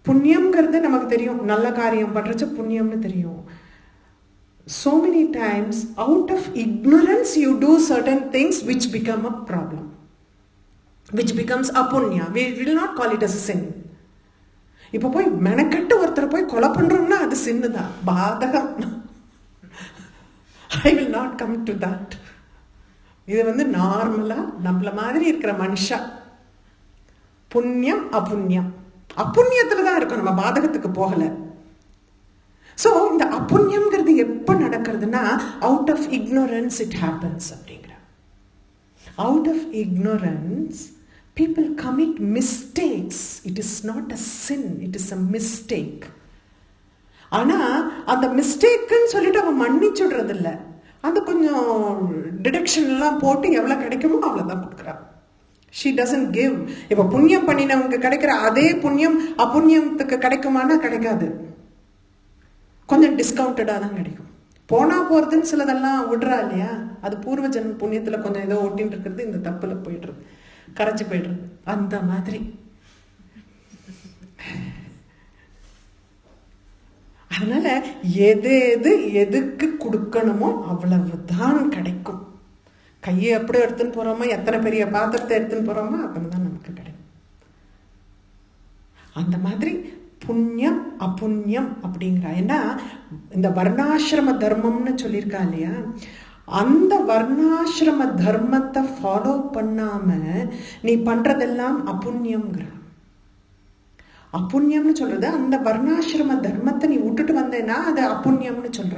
புண்ணியம்ங்கிறது நமக்கு தெரியும், நல்ல காரியம் பண்றச்ச புண்ணியம்னு தெரியும். So many times out of ignorance you do certain things which become a problem, which becomes apunya. We will not call it as a sin. இப்போ போய் மெனக்கெட்டு ஒருத்தர் போய் கொலை பண்றோம்னா அது சின்னு தான், பாதகம். I will not come to that. இது நார்மலா நம்மள மாதிரி இருக்கிற மனுஷா புண்ணியம் அபுண்ணியம். அப்புண்ணியத்துல தான் இருக்கும், நம்ம பாதகத்துக்கு போகல. சோ இந்த அப்புண்ணியம்ங்கிறது எப்ப நடக்கிறதுனா out of ignorance it happens அப்படிங்கிற. Out of ignorance people commit mistakes. It is not a sin, it is a mistake. ஆனா அந்த மிஸ்டேக்குன்னு சொல்லிட்டு அவன் மன்னிச்சுடுறது இல்லை. அந்த கொஞ்சம் டிடக்ஷன் எல்லாம் போட்டு எவ்வளவு கிடைக்குமோ அவ்வளவுதான் கொடுக்குறான். She doesn't give. இப்ப புண்ணியம் பண்ணினவங்க கிடைக்கிற அதே புண்ணியம் அப்புண்ணியத்துக்கு கிடைக்குமானா கிடைக்காது. கொஞ்சம் டிஸ்கவுண்டடா தான் கிடைக்கும். போனா போறதுன்னு சிலதெல்லாம் விடுறா இல்லையா, அது பூர்வ ஜென்ம புண்ணியத்துல கொஞ்சம் ஏதோ ஒட்டின்னு இருக்கிறது இந்த தப்புல போயிடுறது, கரைச்சு போயிடுறது. அந்த மாதிரி அதனால எது எது எதுக்கு கொடுக்கணுமோ அவ்வளவுதான் கிடைக்கும். கையை எப்படி எடுத்துன்னு போறோமோ, எத்தனை பெரிய பாத்திரத்தை எடுத்துன்னு போறோமோ அத்தனைதான் நமக்கு கிடைக்கும். அந்த மாதிரி புண்ணியம் அப்புண்ணியம் அப்படிங்கிற, ஏன்னா இந்த வர்ணாசிரம தர்மம்னு சொல்லியிருக்கா இல்லையா, அந்த வர்ணாசிரம தர்மத்தை ஃபாலோ பண்ணாம நீ பண்றதெல்லாம் அப்புண்ணியம்ங்கிற. அப்புண்ணியம்னு சொல்றது அந்த வர்ணாசிரம தர்மத்தை நீ விட்டுட்டு வந்தேன்னா அது அப்புண்ணியம்னு சொல்ற.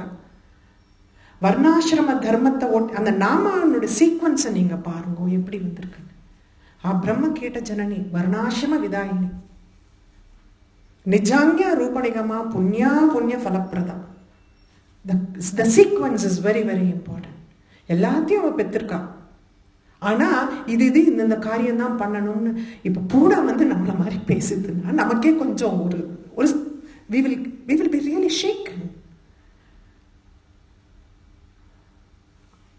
வர்ணாசிரம தர்மத்தை அந்த நாமானுடைய சீக்வன்ஸை நீங்க பாருங்க எப்படி வந்திருக்கு. பிரம்ம கேட்ட ஜனனி வர்ணாசிரம விதாயினி நிஜாங்கிய ரூபணிகமா புண்ணியா புண்ணிய ஃபலப்பிரதா. The sequence is very very important. எல்லாத்தையும் அவ பெற்றிருக்கா. ஆனா இது இந்த காரியம் தான் பண்ணணும்னு இப்ப பூரா நம்மள மாதிரி பேசுதுன்னா நமக்கே கொஞ்சம் ஒரு we will be really shaken.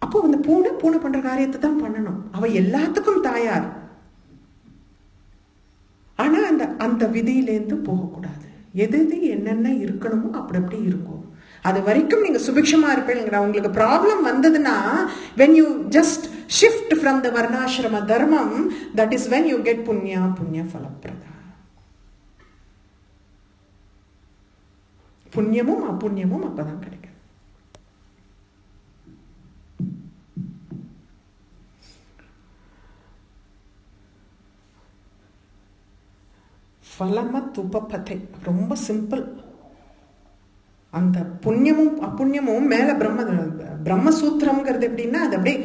அப்போ அந்த பூனை பண்ற காரியத்தை தான் பண்ணணும். அவ எல்லாத்துக்கும் தாயார். ஆனா அந்த விதியிலேருந்து போகக்கூடாது. எது என்னென்ன இருக்கணுமோ அப்படி அப்படி இருக்கும். அது வரைக்கும் நீங்க சுபிக்ஷமா இருப்பீங்க. உங்களுக்கு ப்ராப்ளம் வந்ததுன்னா when you just shift from the varnashrama dharmam, that is when you get punya phalaprada. புண்ணியமும் அப்புண்ணியமும் அப்பதான் கிடைக்கும். ஃபலமத் உபபதே ரொம்ப சிம்பிள். அந்த புண்ணியமும் அப்புண்ணியமும் மேல பிரம்மசூத்திரம்ங்கிறது எப்படின்னா அது அப்படியே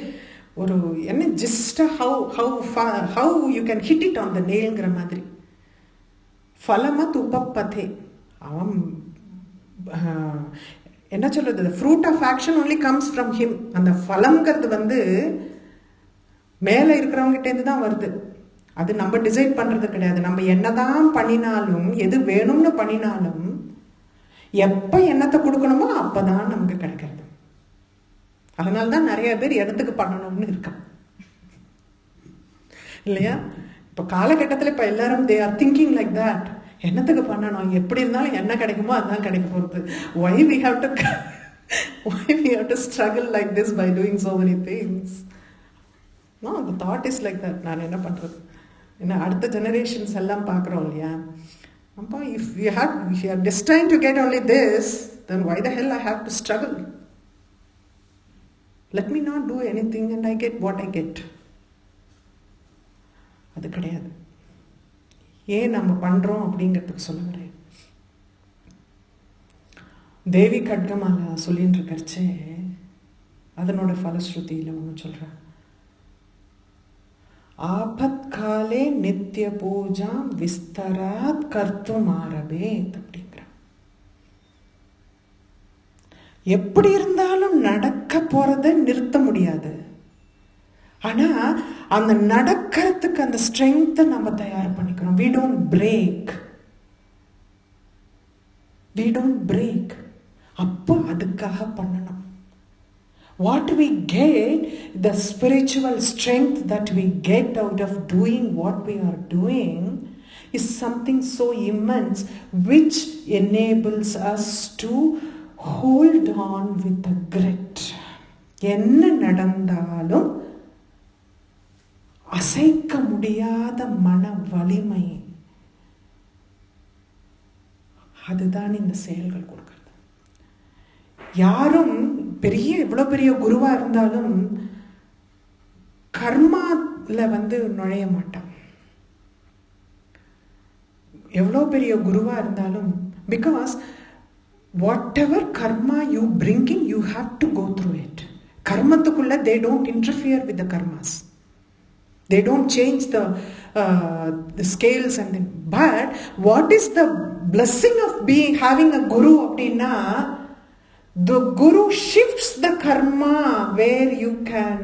ஒரு என்ன just how you can hit it on the நெயில்ங்கிற மாதிரி. ஃபலமத் உபபதே, அவன் என்ன சொல்றது, fruit of action only comes from him. அந்த ஃபலம்ங்கிறது மேல இருக்கிறவங்க கிட்ட இருந்து தான் வருது. அது நம்ம டிசைட் பண்றது கிடையாது. நம்ம என்னதான் பண்ணினாலும், எது வேணும்னு பண்ணினாலும், எப்ப என்னத்தை கொடுக்கணுமோ அப்பதான் நமக்கு கிடைக்கிறது. அதனால்தான் நிறைய பேர் இடத்துக்கு பண்ணணும்னு இருக்கா இல்லையா? இப்ப காலகட்டத்தில் இப்ப எல்லாரும் they are thinking like that. என்னத்துக்கு பண்ணணும், எப்படி இருந்தாலும் என்ன கிடைக்குமோ அதுதான் கிடைக்க போறது. why we have to struggle like this by doing so many things? No, the thought is like that. நான் என்ன பண்றது, என்ன அடுத்த ஜெனரேஷன்ஸ் எல்லாம் பார்க்குறோம் இல்லையா? அப்போ if you are destined to get only this, then why the hell I have to struggle? Let me not do anything and I get what I get. அது கிடையாது. ஏன் நம்ம பண்றோம் அப்படிங்கிறதுக்கு சொல்ல வரேன். தேவி கட்கமால சொல்லிட்டு இருக்கறச்சே அதனோட ஃபலஸ்ருதியில ஒன்று சொல்றேன். ஆபத்காலே நித்திய பூஜாம் விஸ்தராத் கர்த்தும் ஆரபேத் அப்படிங்கிற. எப்படி இருந்தாலும் நடக்க போறத நிறுத்த முடியாது. ஆனா அந்த நடக்கிறதுக்கு அந்த ஸ்ட்ரென்த்தை நம்ம தயார் பண்ணிக்கணும். we don't break. அப்போ அதுக்காக பண்ணணும். What we get, the spiritual strength that we get out of doing what we are doing is something so immense which enables us to hold on with a grit. என்ன நடந்தாலும் அசைக்க முடியாத மன வலிமை, அதுதான் இந்த செயல்கள் கொடுக்கிறது. யாரும் எவ்வளவு பெரிய குருவா இருந்தாலும் கர்மால நுழைய மாட்டான். எவ்வளோ பெரிய குருவா இருந்தாலும், because whatever karma you bring in, you have to go through it. Karmathukkulla, they don't interfere with the karmas. They don't change the scales and then. But what is the blessing of having a guru appadina? The guru shifts the karma where you can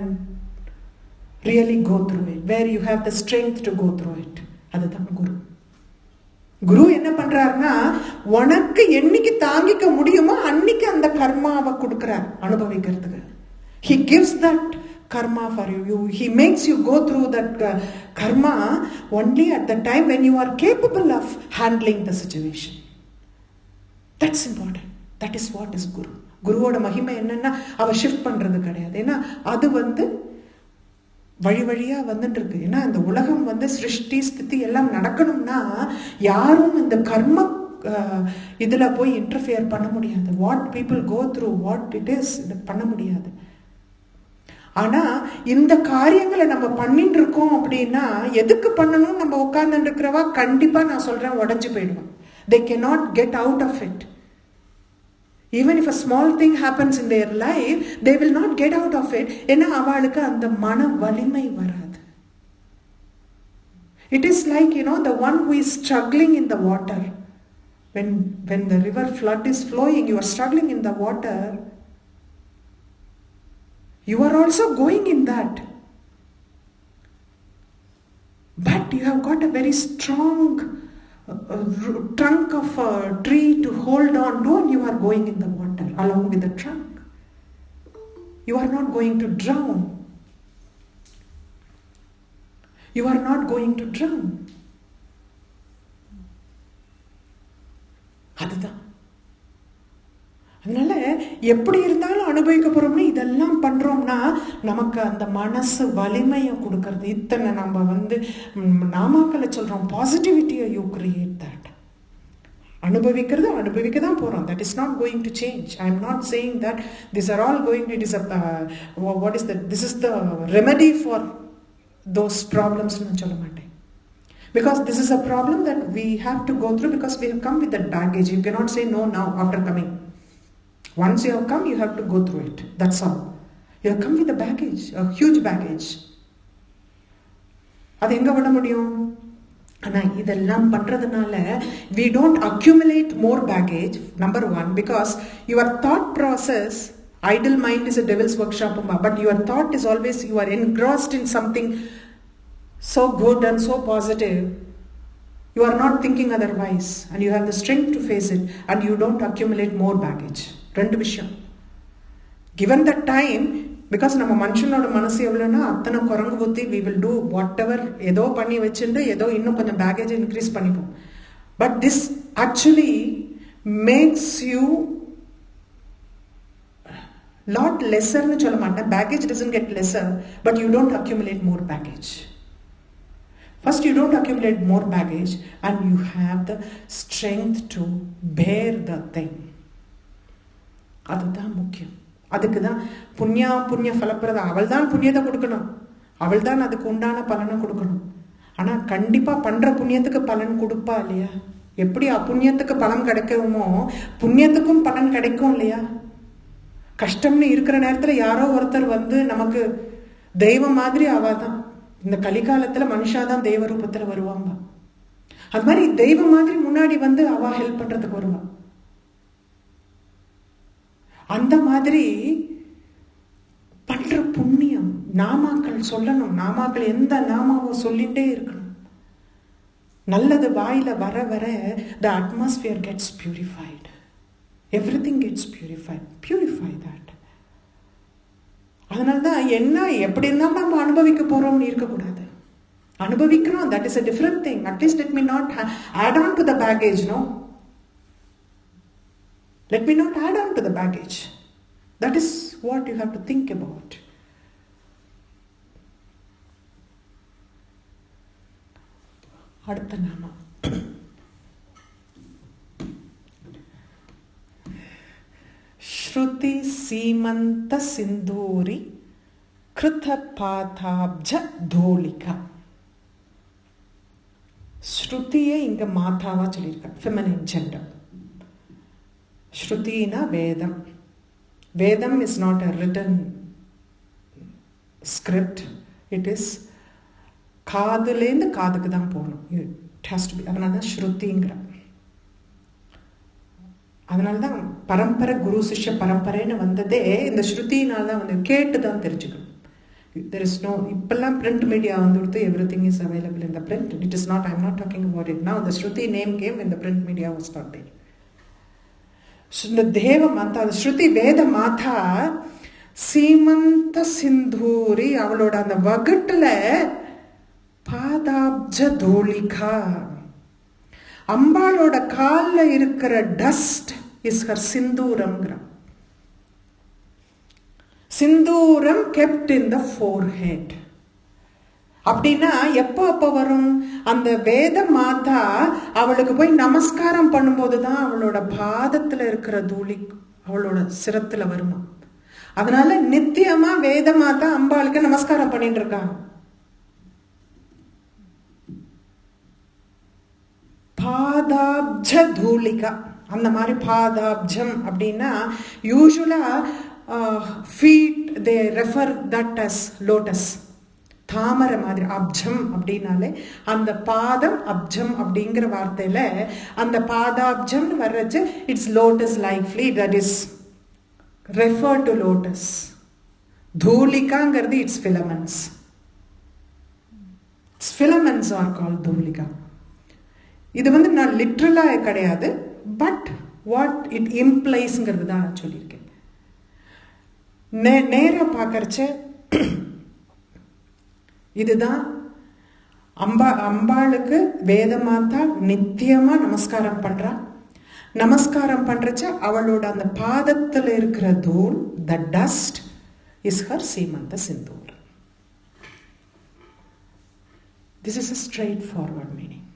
really go through it, where you have the strength to go through it. அதுதான் குரு. குரு என்ன பண்றாருன்னா, உனக்கு என்னைக்கு தாங்கிக்க முடியுமோ அன்னைக்கு அந்த கர்மாவை கொடுக்கிறார் அனுபவிக்கிறதுக்கு. He gives that karma for you. He makes you go through that karma only at the time when you are capable of handling the situation. That's important. That is what is Guru. குருவோட மகிமை என்னன்னா, அவ ஷிஃப்ட் பண்றது கிடையாது. ஏன்னா அது வழி வழியா வந்துட்டு இருக்கு. ஏன்னா இந்த உலகம் சிருஷ்டி ஸ்திதி எல்லாம் நடக்கணும்னா யாரும் இந்த கர்ம இதுல போய் இன்டர்ஃபியர் பண்ண முடியாது. What people go through, what it is, பண்ண முடியாது. ஆனா இந்த காரியங்களை நம்ம பண்ணிட்டு இருக்கோம் அப்படின்னா, எதுக்கு பண்ணணும் நம்ம உட்கார்ந்து இருக்கிறவா கண்டிப்பா நான் சொல்றேன் உடஞ்சு போயிடுவான். They cannot get out of it. Even if a small thing happens in their life, they will not get out of it. ஏன்னா அவளுக்கு அந்த மன வலிமை வராது. It is like, the one who is struggling in the water. When the river flood is flowing, you are struggling in the water. You are also going in that. But you have got a very strong trunk of a tree to hold on to, and you are going in the water along with the trunk. You are not going to drown. You are not going to drown. அதுதான். அதனால எப்படி இருந்தாலும் அனுபவிக்க போறோம்னா இதெல்லாம் பண்றோம்னா நமக்கு அந்த மனசு வலிமையை கொடுக்கறது. இத்தனை நம்ம நாமாக்களை சொல்றோம், பாசிட்டிவிட்டியை யூ கிரியேட் தட். அனுபவிக்கிறது அனுபவிக்க தான் போறோம். That is not going to change. I am not saying that this are all going, it is what is that, this is the remedy for those problems நான் சொல்ல மாட்டேன். Because this is a problem that we have to go through, because we have come with that baggage. You cannot say no now after coming. Once you have come, you have to go through it. That's all. You have come with a baggage, a huge baggage. அது எங்க விட முடியும்? ஆனா இதெல்லாம் பண்றதுனால we don't accumulate more baggage. Number one, because your thought process, idle mind is a devil's workshop, but your thought is always, you are engrossed in something so good and so positive. You are not thinking otherwise, and you have the strength to face it, and you don't accumulate more baggage. ரெண்டு விஷயம். given that time, because நம்ம மனுஷனோட மனசு எவ்வளோன்னா அத்தனை குரங்கு புத்தி, we will do whatever, ஏதோ பண்ணி வச்சுட்டு ஏதோ இன்னும் கொஞ்சம் பேக்கேஜ் இன்க்ரீஸ் பண்ணிப்போம். But this actually makes you lot லெஸர்னு சொல்ல மாட்டேன். Package doesn't get lesser, but you don't accumulate more package. First, you don't accumulate more baggage, and you have the strength to bear the thing. அதுதான் முக்கியம். அதுக்கு தான் புண்ணிய ஃபலப்பிரதா. அவள் தான் புண்ணியத்தை கொடுக்கணும், அவள் தான் அதுக்கு உண்டான பலனை கொடுக்கணும். ஆனால் கண்டிப்பாக பண்ணுற புண்ணியத்துக்கு பலன் கொடுப்பா இல்லையா? எப்படி அப்புண்ணியத்துக்கு பலன் கிடைக்குமோ புண்ணியத்துக்கும் பலன் கிடைக்கும் இல்லையா? கஷ்டம்னு இருக்கிற நேரத்தில் யாரோ ஒருத்தர் நமக்கு தெய்வம் மாதிரி ஆவாதான். இந்த கலிகாலத்தில் மனுஷாதான் தெய்வ ரூபத்தில் வருவாங்க. அது மாதிரி தெய்வம் மாதிரி முன்னாடி அவ ஹெல்ப் பண்றதுக்கு வருவா. அந்த மாதிரி பண்ற புண்ணியம். நாமாக்கள் சொல்லணும், நாமாக்கள் எந்த நாமாவோ சொல்லிட்டே இருக்கணும். நல்லது வாயில வர வர the atmosphere gets purified, everything gets purified. Purify that. அதனால்தான் என்ன எப்படி இருந்தாலும் நம்ம அனுபவிக்க போறோம்னு இருக்கக்கூடாது. அனுபவிக்கிறோம், that is a different thing. At least let me not add on to the baggage, no? Let me not add on to the baggage. That is what you have to think about. அடுத்த நாம ஸ்ருதி சீமந்த சிந்தூரி கிருத பாதாப்ஜ தோலிகா. ஸ்ருதியே இங்க மாதாவா சொல்லியிருக்காங்க, ஃபெமினைன் ஜெண்டர். ஸ்ருதினா வேதம். வேதம் is not a written script, it is காதுலேருந்து காதுக்கு தான் போகணும். It has to be. அதனால தான் ஸ்ருதிங்கிற. அதனால தான் பரம்பரை, குரு சிஷ்ய பரம்பரைன்னு வந்ததே இந்த ஸ்ருதினால தான் வந்து, கேட்டு தான் தெரிஞ்சுக்கணும். There is no, இப்பெல்லாம் print media வந்துடுத்து, everything is available in the print. It is not, I am not talking about it now. The Shruti name came when the print media was not there. இந்த தேவ மாதா, ஸ்ருதி வேத மாதா சீமந்த சிந்தூரி, அவளோட அந்த வகுட்டுல பாதாப்ஜ தூளிகா, அம்பாளோட கால்ல இருக்கிற டஸ்ட் இஸ் ஹர் சிந்தூரம்ங்கிற. சிந்தூரம் kept in the forehead. அப்படின்னா எப்போ வரும்? அந்த வேத மாதா அவளுக்கு போய் நமஸ்காரம் பண்ணும்போது தான் அவளோட பாதத்துல இருக்கிற தூளி அவளோட சிரத்துல வருமா. அதனால நித்தியமா வேத மாதா அம்பாளுக்கு நமஸ்காரம் பண்ணிட்டு இருக்காங்க. பாதாப்ஜ தூளிகா, அந்த மாதிரி பாதாப்ஜம் அப்படின்னா யூசுவலா feet they refer that as lotus, தாமரை மாதிரி. அப்ஜம் அப்படின்னாலே அந்த பாதம், அப்ஜம் அப்படிங்கிற வார்த்தையில அந்த பாதாப்ஜம் வர்றச்சு it's lotus like flea, that is refer to lotus. தூளிகாங்கிறது it's filaments. Filaments are called தூளிகா. இது வந்து நான் லிட்ரலா கிடையாது, பட் வாட் இட் இம்ப்ளைஸ்ங்கிறது தான் நான் சொல்லியிருக்கேன். நேர பார்க்கறச்ச இதுதான் அம்பாளுக்கு வேத மாதா நித்தியமா நமஸ்காரம் பண்றா. நமஸ்காரம் பண்றச்ச அவளோட அந்த பாதத்துல இருக்கிற தூள், த டஸ்ட் இஸ் ஹர் சீமந்த சிந்தூர். This is a straightforward meaning.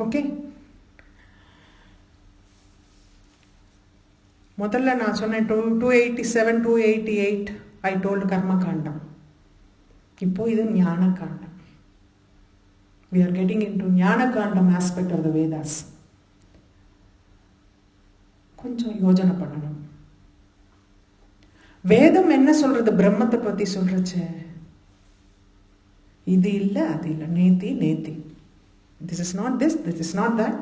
Okay, முதல்ல நான் சொன்னேன் 287 288 ஐ டோல்டு கர்ம காண்டம். இப்போ இது ஞான காண்டம். we are getting into ஞான காண்டம் aspect of the Vedas. கொஞ்சம் யோஜனை பண்ணணும். வேதம் என்ன சொல்றது? பிரம்மத்தை பத்தி சொல்றச்சே இது இல்ல அது இல்ல, நேத்தி நேத்தி, this is not this, this is not that.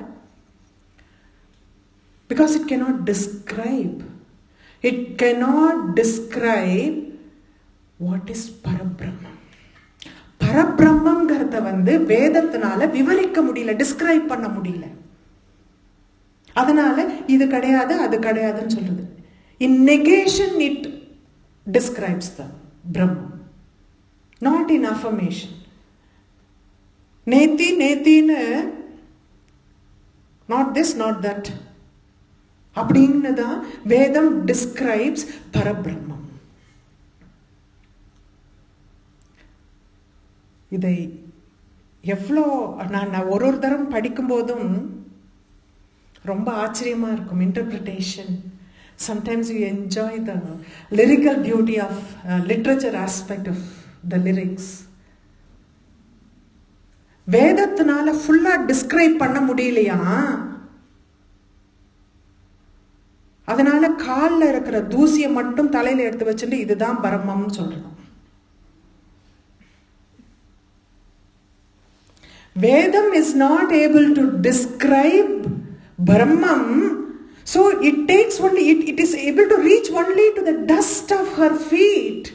Because it cannot describe. It cannot describe what is Parabrahman. பரபிரம்மங்கிறத வந்து வேதத்தினால விவரிக்க முடியல, டிஸ்கிரைப் பண்ண முடியல. அதனால இது கிடையாது அது கிடையாதுன்னு சொல்றது. In negation it describes the Brahman, not in affirmation. நேத்தி நேத்தின்னு, not this not that அப்படின்னு தான் வேதம் டிஸ்கிரைப்ஸ் பரபிரம்மம். இதை எவ்வளோ நான் ஒரு தரம் படிக்கும் போதும் ரொம்ப ஆச்சரியமா இருக்கும். Interpretation, sometimes you enjoy the lyrical beauty of literature aspect of the lyrics. வேதத்தினால ஃபுல்லா டிஸ்கிரைப் பண்ண முடியலையா, அதனால காலில் இருக்கிற தூசியை மட்டும் தலையில எடுத்து வச்சுட்டு இதுதான் பிரம்மம்னு சொல்றோம். வேதம் is not able to describe Brahman, so it takes only, it is able to reach only to the dust of her feet,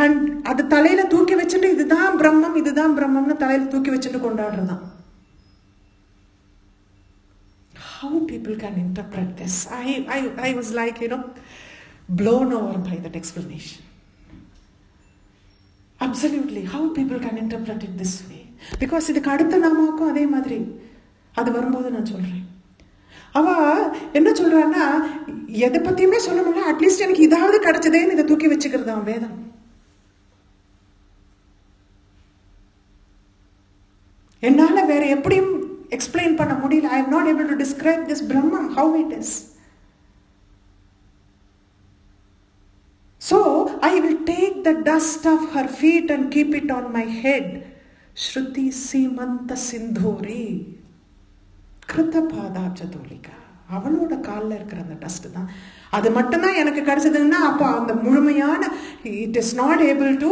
and அது தலையில தூக்கி வச்சுட்டு இதுதான் பிரம்மம் இதுதான் பிரம்மம்னு தலையில தூக்கி வச்சுட்டு கொண்டாடுறதான். How people can interpret this? I was like, blown over by that explanation. Absolutely, how people can interpret it this way? Because இதுக்கு அடுத்த நாமாவுக்கும் அதே மாதிரி அது வரும்போது நான் சொல்றேன். அவ என்ன சொல்றான்னா, எதை பத்தியுமே சொல்ல முடியல, அட்லீஸ்ட் எனக்கு இதாவது கிடைச்சதேன்னு இதை தூக்கி வச்சுக்கிறது தான் வேதம். என்னால வேற எப்படியும் explain பண்ண முடியல. I am not able to describe this Brahman, how it is. So I will take the dust of her feet and keep it on my head. ஸ்ருதி சீமந்த சிந்தூரி கிருத பாதாப்ஜதோலிகா. அவளோட காலில் இருக்கிற அந்த டஸ்ட் தான். அது மட்டும்தான் எனக்கு கிடைச்சதுன்னா அப்போ அந்த முழுமையான it is not able to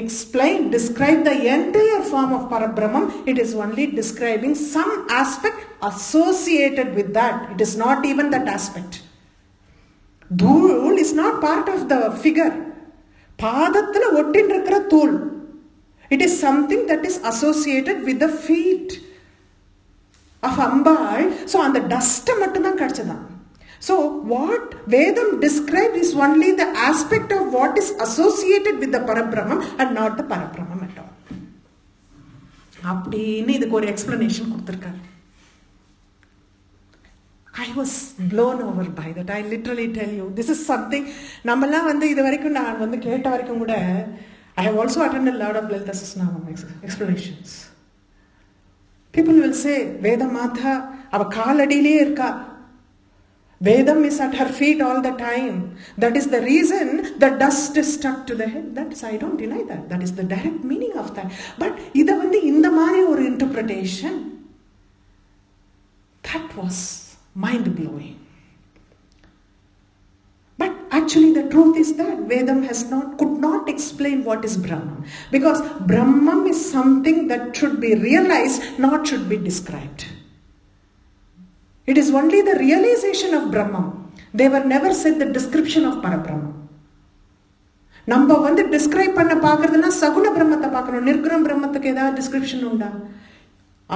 explain describe the entire form of பரபிரமம். It is only describing some aspect associated with that. It is not even that aspect. தூள் is not part of the figure. பாதத்தில் ஒட்டின் இருக்கிற தூள். It is something that is associated with the feet of Ambal. So on the dust mattumதான் kadachadam. So what Vedam described is only the aspect of what is associated with the Parabrahman and not the Parabrahman at all. அப்படின்னு இதுக்கு ஒரு எக்ஸ்பிளனேஷன் கொடுத்திருக்காரு. I was blown over by that. I literally tell you, this is something நம்மலாம் இது வரைக்கும் நான் கேட்ட வரைக்கும் கூட I have also attended a lot of Lalita Sahasranamam explanations. People will say, Veda Mata, ava kaaladile irka. Vedam is at her feet all the time. That is the reason the dust is stuck to the head. That is, I don't deny that. That is the direct meaning of that. But idha indha mari or interpretation, that was mind-blowing. But actually the truth is that Vedam could not explain what is Brahman. Because Brahman is something that should be realized, not should be described. It is only the realization of Brahman. They were never said the description of Parabrahman. நம்ம describe பண்ண பார்க்கறதுனா சகுண பிரம்மத்தை பார்க்கணும். நிர்குண பிரம்மத்துக்கு ஏதாவது description உண்டா?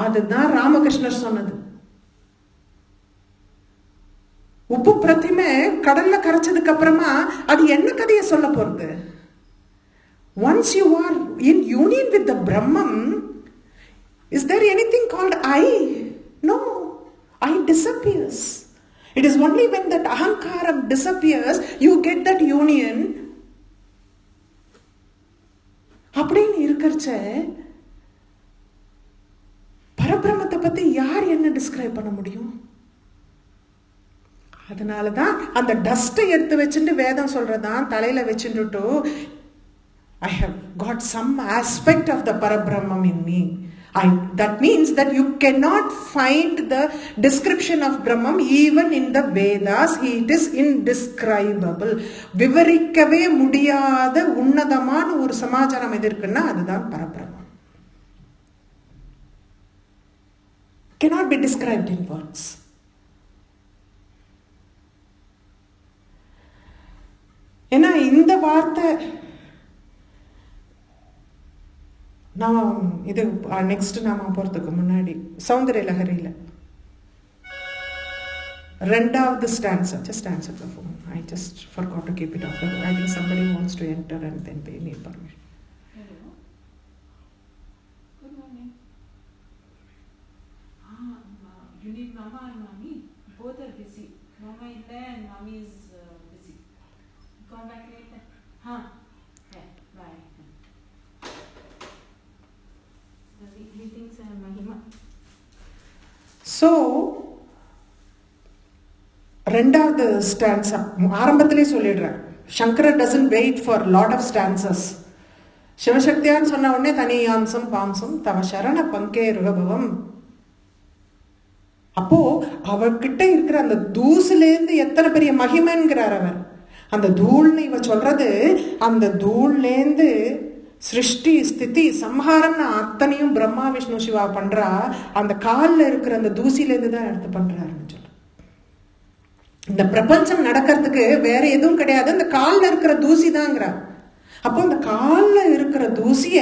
அதுதான் ராமகிருஷ்ணர் சொன்னது. உப்பு பிரதிமை கடல்ல கரைச்சதுக்கு அப்புறமா அது என்ன கதையை சொல்ல போறது? Once you are in union with the Brahman, is there anything called I? No, I disappears. It is only when that ahankaram disappears you get that union. அப்படின்னு இருக்கறச்ச பரபிரம்மத்தை பத்தி யார் என்ன டிஸ்கிரைப் பண்ண முடியும்? அதனாலதான் அந்த டஸ்ட்டை எடுத்து வச்சுட்டு வேதம் சொல்றதான் தலையில வச்சுட்டு I have got some aspect of the Parabrahman in me. That means that you cannot find the description of Brahman even in the Vedas. It is indescribable. விவரிக்கவே முடியாத உன்னதமான ஒரு சமாச்சாரம் எது இருக்குன்னா அதுதான் பரபிரம்மம். Cannot be described in words. ஏன்னா இந்த வார்த்தை நாம் இது நெக்ஸ்ட் நாம போறதுக்கு முன்னாடி சௌந்தர்ய லஹரியில ரெண்டாவது stanza just answer the phone. I just forgot to keep it off. I think somebody wants to enter and then they need permission. Hello. Good morning. You need Mama and Mommy? Both are busy. Mama is there and Mommy is busy. Come back later. Yeah, bye. Greetings and Mahima. So, ரெண்டாவது ஸ்டான்ஸா ஆரம்பத்திலே சொல்லிடுறேன். சங்கரர் doesn't wait for lot of stanzas. சிவசக்தியான்னு சொன்ன உடனே தனியாம்சம் பாம்சம் தவ சரண பங்கே ருகபவம். அப்போ அவர்கிட்ட இருக்கிற அந்த தூசுலேருந்து எத்தனை பெரிய மகிமைங்கிறார் அவர். அந்த தூள்னு இவ சொல்றது அந்த தூள்லேருந்து சிருஷ்டி ஸ்திதி சம்ஹாரம்னு அத்தனையும் பிரம்மா விஷ்ணு சிவா பண்றா. அந்த காலில் இருக்கிற அந்த தூசிலேருந்து தான் எடுத்து பண்றாருன்னு சொல்ற. இந்த பிரபஞ்சம் நடக்கிறதுக்கு வேற எதுவும் கிடையாது, அந்த காலில் இருக்கிற தூசி தாங்கிறார். அப்போ அந்த காலில் இருக்கிற தூசிய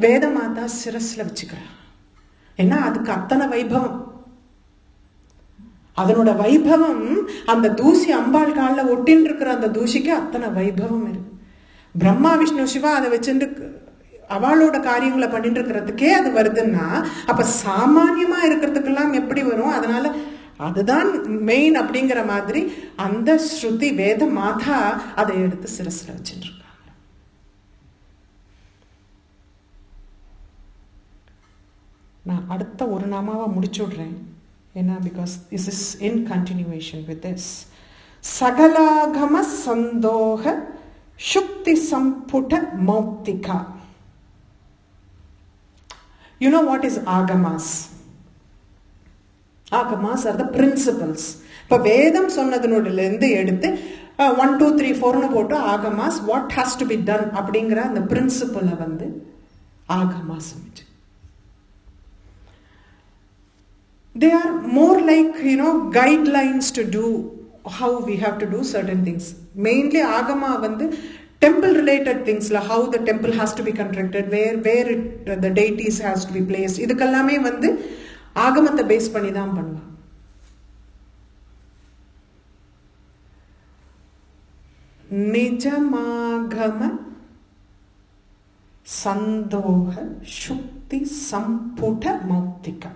வேத மாதா சிரஸ்ல வச்சுக்கிறார். ஏன்னா அதுக்கு அத்தனை வைபவம். அதனோட வைபவம் அந்த தூசி அம்பாள் காலில் ஒட்டின்னு இருக்கிற அந்த தூசிக்கு அத்தனை வைபவம் இருக்கு. பிரம்மா விஷ்ணு சிவா அதை வச்சுட்டு அவளோட காரியங்களை பண்ணிட்டு இருக்கிறதுக்கே அது வருதுன்னா அப்ப சாமான்யமா இருக்கிறதுக்கெல்லாம் எப்படி வரும்? அதனால அதுதான் மெயின் அப்படிங்கிற மாதிரி அந்த ஸ்ருதி வேத மாதா அதை எடுத்து சிரஸ்ல வச்சுட்டு இருக்காங்க. நான் அடுத்த ஒரு நாமாவை முடிச்சு விடுறேன். ஏன்னா because this is in continuation with this. சகலாகம சந்தோக சுக்தி சம்புட மௌக்திகா. You know what is agamas? Agamas are the principles. இப்போ வேதம் சொன்னதுனுடையிலேருந்து எடுத்து 1 2 3 4ன்னு போட்டு Agamas what has to be done அப்படிங்கிற அந்த பிரின்சிபலை வந்து Agamas. They are more like, guidelines to do how we have to do certain things. Mainly agama vandu temple related things, la how the temple has to be constructed, where the deities has to be placed, idukallame vandu agamatha base panni dhaan pannuva. Nijamagama sandoha shukti samputa mautika.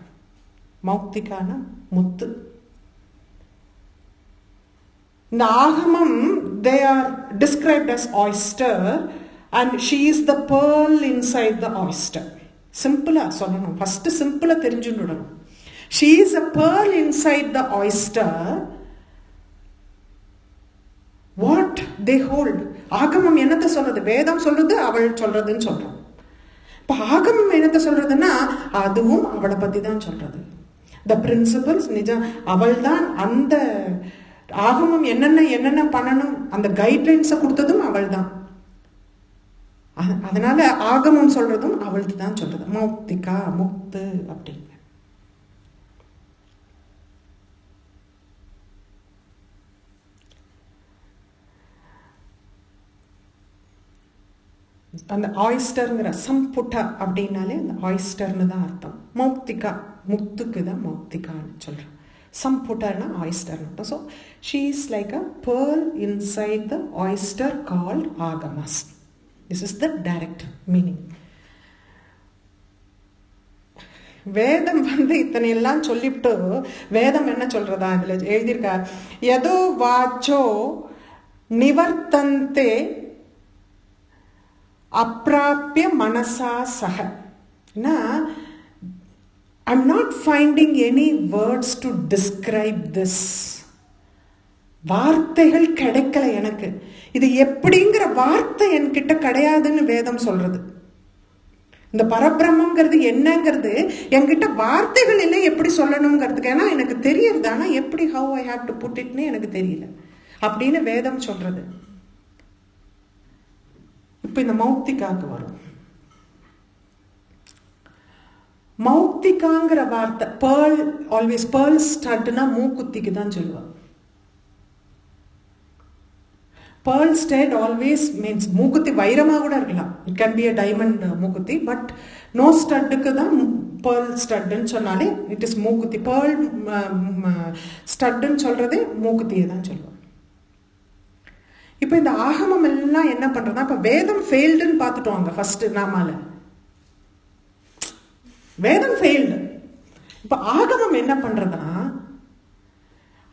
மௌக்திகான முத்து. இந்த ஆகமம், they are described as oyster and she is the pearl inside the oyster. சிம்பிளா சொல்லணும், ஃபர்ஸ்ட் சிம்பிளா தெரிஞ்சுடணும். She is a pearl inside the oyster. What they hold. ஆகமம் என்னத்தை சொல்றது? வேதம் சொல்றது, அவள் சொல்றதுன்னு சொல்றோம். இப்ப ஆகமம் என்னத்தை சொல்றதுன்னா அதுவும் அவளை பத்தி தான் சொல்றது. The principles நிஜம் அவள் தான். அந்த ஆகமம் என்னென்ன பண்ணணும் அந்த கைட்லைன்ஸை கொடுத்ததும் அவள் தான். அதனால ஆகமம் சொல்றதும் அவளுக்கு தான் சொல்றது. மௌக்திகா முக்து அப்படிங்க. அந்த ஆயிஸ்டர்ங்கிற சம்புட்டா அப்படின்னாலே அந்த ஆயிஸ்டர்னு தான் அர்த்தம். மௌக்திகா முக்துக்கு தான் மௌக்திகான்னு சொல்றோம். சம்புட்டர்னா ஆயிஸ்டர்னு அர்த்தம். So she is like a pearl inside the oyster called Agamas. This is the direct meaning. வேதம் வந்து இத்தனை எல்லாம் சொல்லிவிட்டு வேதம் என்ன சொல்றதா இதுல எழுதியிருக்கா, எதோ வாச்சோ நிவர்த்தந்தே அப்ராப்ய மனசா சக. I'm not finding any words to describe this. வார்த்தைகள் கிடைக்கல எனக்கு, இது எப்படிங்கிற வார்த்தை என்கிட்ட கிடையாதுன்னு வேதம் சொல்றது. இந்த பரபிரம்மங்கிறது என்னங்கிறது என்கிட்ட வார்த்தைகள் இல்லை எப்படி சொல்லணுங்கிறதுக்கு. ஏன்னா எனக்கு தெரியறது, ஆனா எப்படி how I have to put itனே எனக்கு தெரியல அப்படின்னு வேதம் சொல்றது. இப்ப இந்த மௌக்திகாக்கு வரும். மௌக்திகாங்கிற வார்த்தை பேர்ல், ஆல்வேஸ் பேர்ல் ஸ்டட்னா மூக்குத்திக்கு தான் சொல்லுவாங்க. பேர்ல் ஸ்டட் ஆல்வேஸ் மீன்ஸ் மூக்குத்தி வைரமா கூட இருக்கலாம். It can be a diamond மூக்குத்தி, பட் நோ ஸ்டட்டுக்கு தான் பேர்ல் ஸ்டட்னு சொன்னாலே இட் இஸ் மூக்குத்தி. பேர்ல் ஸ்டட்னு சொல்றதே மூக்குத்தியை தான் சொல்லுவாங்க. இப்ப இந்த ஆகமம் எல்லாம் என்ன பண்றதா, இப்ப வேதம் ஃபெயில்டுன்னு பார்த்துட்டோம். அங்க ஃபர்ஸ்ட் நாமால வேதம் ஃபெயில்டு. இப்ப ஆகமம் என்ன பண்றதுன்னா,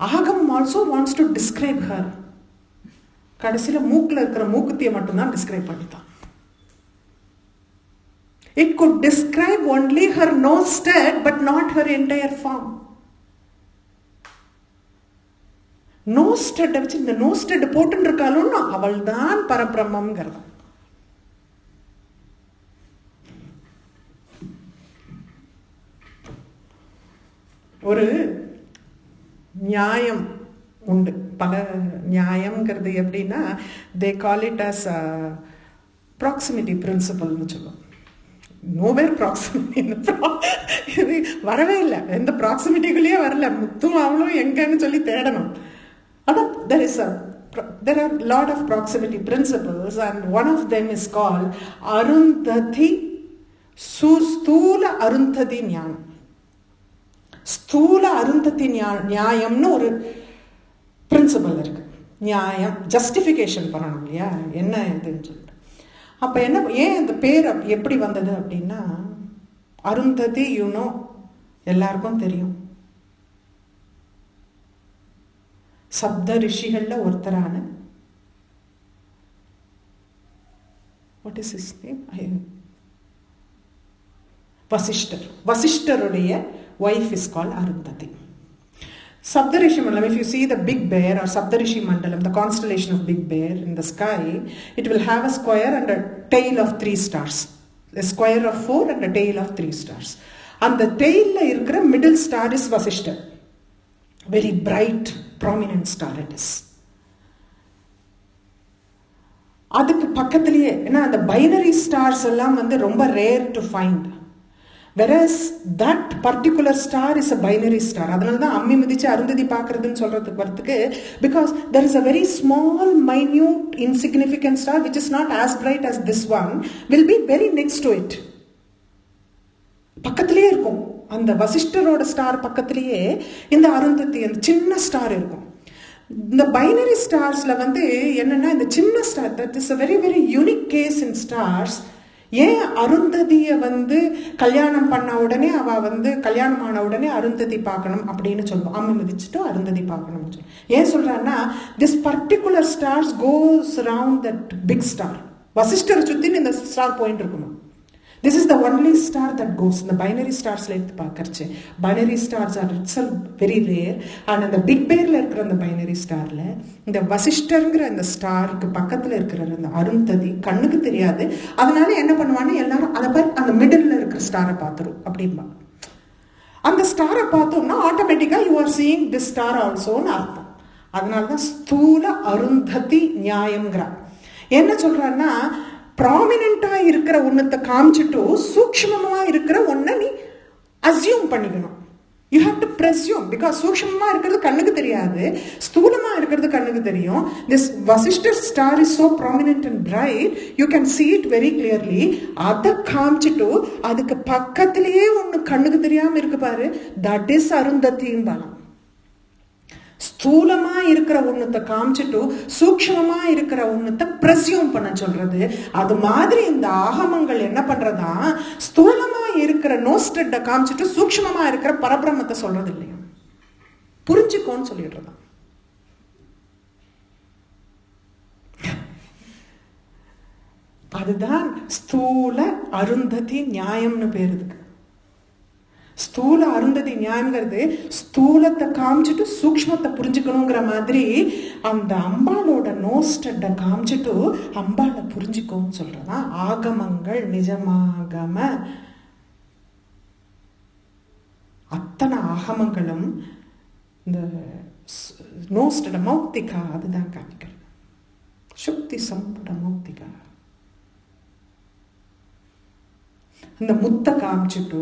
ஆகமம் also wants to describe her. கடைசியில மூக்குல இருக்கிற மூக்குத்தியை மட்டும்தான் டிஸ்கிரைப் பண்ணித்தான். It could describe only her nose stud but not her entire form. Nose stud வச்சு இந்த நோஸ் ஸ்டட் போட்டு இருக்காலும் அவள் தான் பரபிரம்மங்கிறது. ஒரு நியாயம் உண்டு, பல நியாயம்ங்கிறது எப்படின்னா தே கால் இட் அஸ் ப்ராக்சிமிட்டி பிரின்சிபல்னு சொல்லுவோம். நோவேர் ப்ராக்சிமிட்டி இது வரவே இல்லை, எந்த ப்ராக்சிமிட்டிக்குள்ளேயே வரல. முத்தும் அவளும் எங்கன்னு சொல்லி தேடணும். ஆனால் there are lot of proximity principles and one of them is called Arundhati Sthula Arundhati ஞானம். ஸ்தூல அருந்ததி நியாயம்னு ஒரு பிரின்சிபல் இருக்கு. நியாயம் ஜஸ்டிஃபிகேஷன் பண்ணணும் இல்லையா, என்ன இதுன்னு சொல்லிட்டு. அப்ப என்ன, ஏன் இந்த பேர் எப்படி வந்தது அப்படின்னா, அருந்ததி யூனோ எல்லாருக்கும் தெரியும். சப்த ரிஷிகள்ல ஒருத்தரான வாட் இஸ் ஹிஸ் நேம், வசிஷ்டர். வசிஷ்டருடைய wife is called Arundhati. Saptarishi Mandalam, if you see the big bear or Saptarishi Mandalam, the constellation of big bear in the sky, it will have a square and a tail of 3 stars. a square of 4 and a tail of 3 stars. அந்த டெய்ல இருக்கிற middle star is Vasishtar. Very bright prominent star it is. அதுக்கு பக்கத்திலேயே ஏன்னா அந்த பைனரி ஸ்டார்ஸ் எல்லாம் ரொம்ப rare to find. whereas that particular star is a binary star. அதனால தான் அம்மி மிதிச்சு அருந்ததி பார்க்கறதுன்னு சொல்றதுக்கு வரதுக்கு, because there is a very small minute insignificant star which is not as bright as this one will be very next to it. பக்கத்திலேயே இருக்கும். அந்த வசிஷ்டரோட ஸ்டார் பக்கத்திலேயே இந்த அருந்ததி அந்த சின்ன ஸ்டார் இருக்கும். இந்த பைனரி ஸ்டார்ஸ்ல என்னன்னா இந்த சின்ன star, that is a very very unique case in stars. ஏன் அருந்ததியை கல்யாணம் பண்ண உடனே அவ கல்யாணம் ஆன உடனே அருந்ததி பார்க்கணும் அப்படின்னு சொல்லுவோம். அம்மி மிதிச்சுட்டு அருந்ததி பார்க்கணும்னு சொல்லுவோம். ஏன் சொல்றான்னா this particular stars goes around that big star. வசிஷ்டரை சுத்தி இந்த ஸ்டார் போயிட்டு இருக்கணும். This is the only star that goes. The binary stars எடுத்து பார்க்கறச்சு, binary stars are itself very rare. and அந்த பிக் பேர்ல இருக்கிற அந்த binary starல இந்த வசிஷ்டர்ங்கிற அந்த ஸ்டாருக்கு பக்கத்துல இருக்கிற அந்த அருந்ததி கண்ணுக்கு தெரியாது. அதனால என்ன பண்ணுவான்னு எல்லாரும் அதை பாரு அந்த மிடில் இருக்கிற ஸ்டாரை பார்த்துரும் அப்படின்பா. அந்த ஸ்டாரை பார்த்தோம்னா ஆட்டோமேட்டிக்கா you are seeing this star ஆல்சோன்னு அர்த்தம். அதனாலதான் ஸ்தூல அருந்ததி நியாயம்ங்கிறார். என்ன சொல்றாருன்னா ப்ராமினெண்டா இருக்கிற ஒன்னத்தை காமிச்சிட்டு சூக்ஷ்மமா இருக்கிற ஒன்ன நீ அசியூம் பண்ணிக்கணும். You have to presume, because சூக்ஷ்மமா இருக்கிறது கண்ணுக்கு தெரியாது, ஸ்தூலமா இருக்கிறது கண்ணுக்கு தெரியும். This Vasishtar star is so prominent and bright, you can see it very clearly. அதை காமிச்சிட்டு அதுக்கு பக்கத்திலேயே ஒன்னு கண்ணுக்கு தெரியாம இருக்கு பாரு, தட் இஸ் அருந்ததியும் பலம். ஸ்தூலமா இருக்கிற ஒன்னத்தை காமிச்சிட்டு சூக்ஷ்மமா இருக்கிற ஒன்னத்தை பிரஸ்யூம் பண்ண சொல்றது. அது மாதிரி இந்த ஆகமங்கள் என்ன பண்றதா, ஸ்தூலமா இருக்கிற நோஸ்டெட்டை காமிச்சிட்டு சூக்ஷ்மமா இருக்கிற பரபிரம்மத்தை சொல்றது இல்லையா, புரிஞ்சுக்கோன்னு சொல்லிடுறதா. அதுதான் ஸ்தூல அருந்ததி நியாயம்னு பேருதுக்கு. ஸ்தூல அருந்ததி நியாயங்கிறது ஸ்தூலத்தை காமிச்சிட்டு சூக்ஷ்மத்தை புரிஞ்சுக்கணுங்கிற மாதிரி அந்த அம்பாளோட நோஸ்டட்டை காமிச்சிட்டு அம்பாளை புரிஞ்சுக்கோன்னு சொல்றதா ஆகமங்கள். நிஜமாகம அத்தனை ஆகமங்களும் இந்த நோஸ்டட மௌக்திகா அதுதான் காமிக்கிறது. சுக்தி சம்புட மௌக்திகா. இந்த முத்தை காமிச்சிட்டு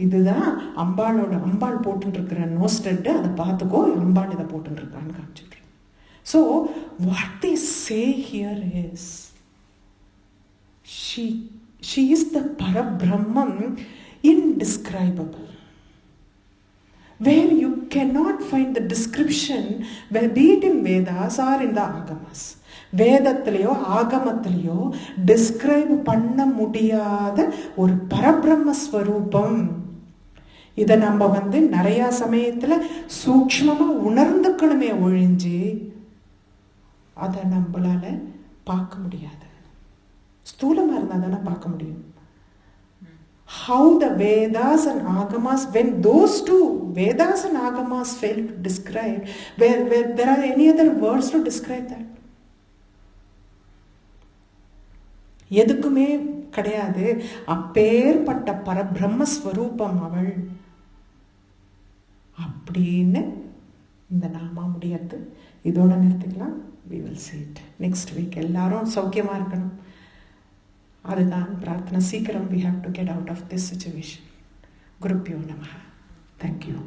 இதுதான் அம்பாள் போட்டு இருக்கிற நோஸ்டட், அதை பார்த்துக்கோ, அம்பாள் இதை போட்டு இருக்கான்னு காமிச்சிட்டு. So what they say here is she is the Parabrahman indescribable, where you cannot find the description, be it in Vedas or in the Agamas. வேதத்திலேயோ ஆகமத்திலேயோ டிஸ்கிரைப் பண்ண முடியாத ஒரு பரபிரம்மஸ்வரூபம். இதை நம்ம நிறைய சமயத்துல சூக்ஷ்மமா உணர்ந்துக்கணுமே ஒழிஞ்சு அதை நம்மளால பார்க்க முடியாது. ஸ்தூலமா இருந்தா தானே பார்க்க முடியும். How the Vedas and Agamas, when those two Vedas and Agamas fail to describe, where there are any other words to describe that? எதுக்குமே கிடையாது. அப்பேற்பட்ட பரபிரம்மஸ்வரூபம் அவள் அப்படின்னு இந்த நாமா முடியாது. இதோட நிறுத்திக்கலாம். we will see it next week. எல்லாரும் சௌக்கியமா இருக்கணும், அதுதான் பிரார்த்தனை. சீக்கிரம் we have to get out of this situation. குருப்யோ நமஹ. Thank you.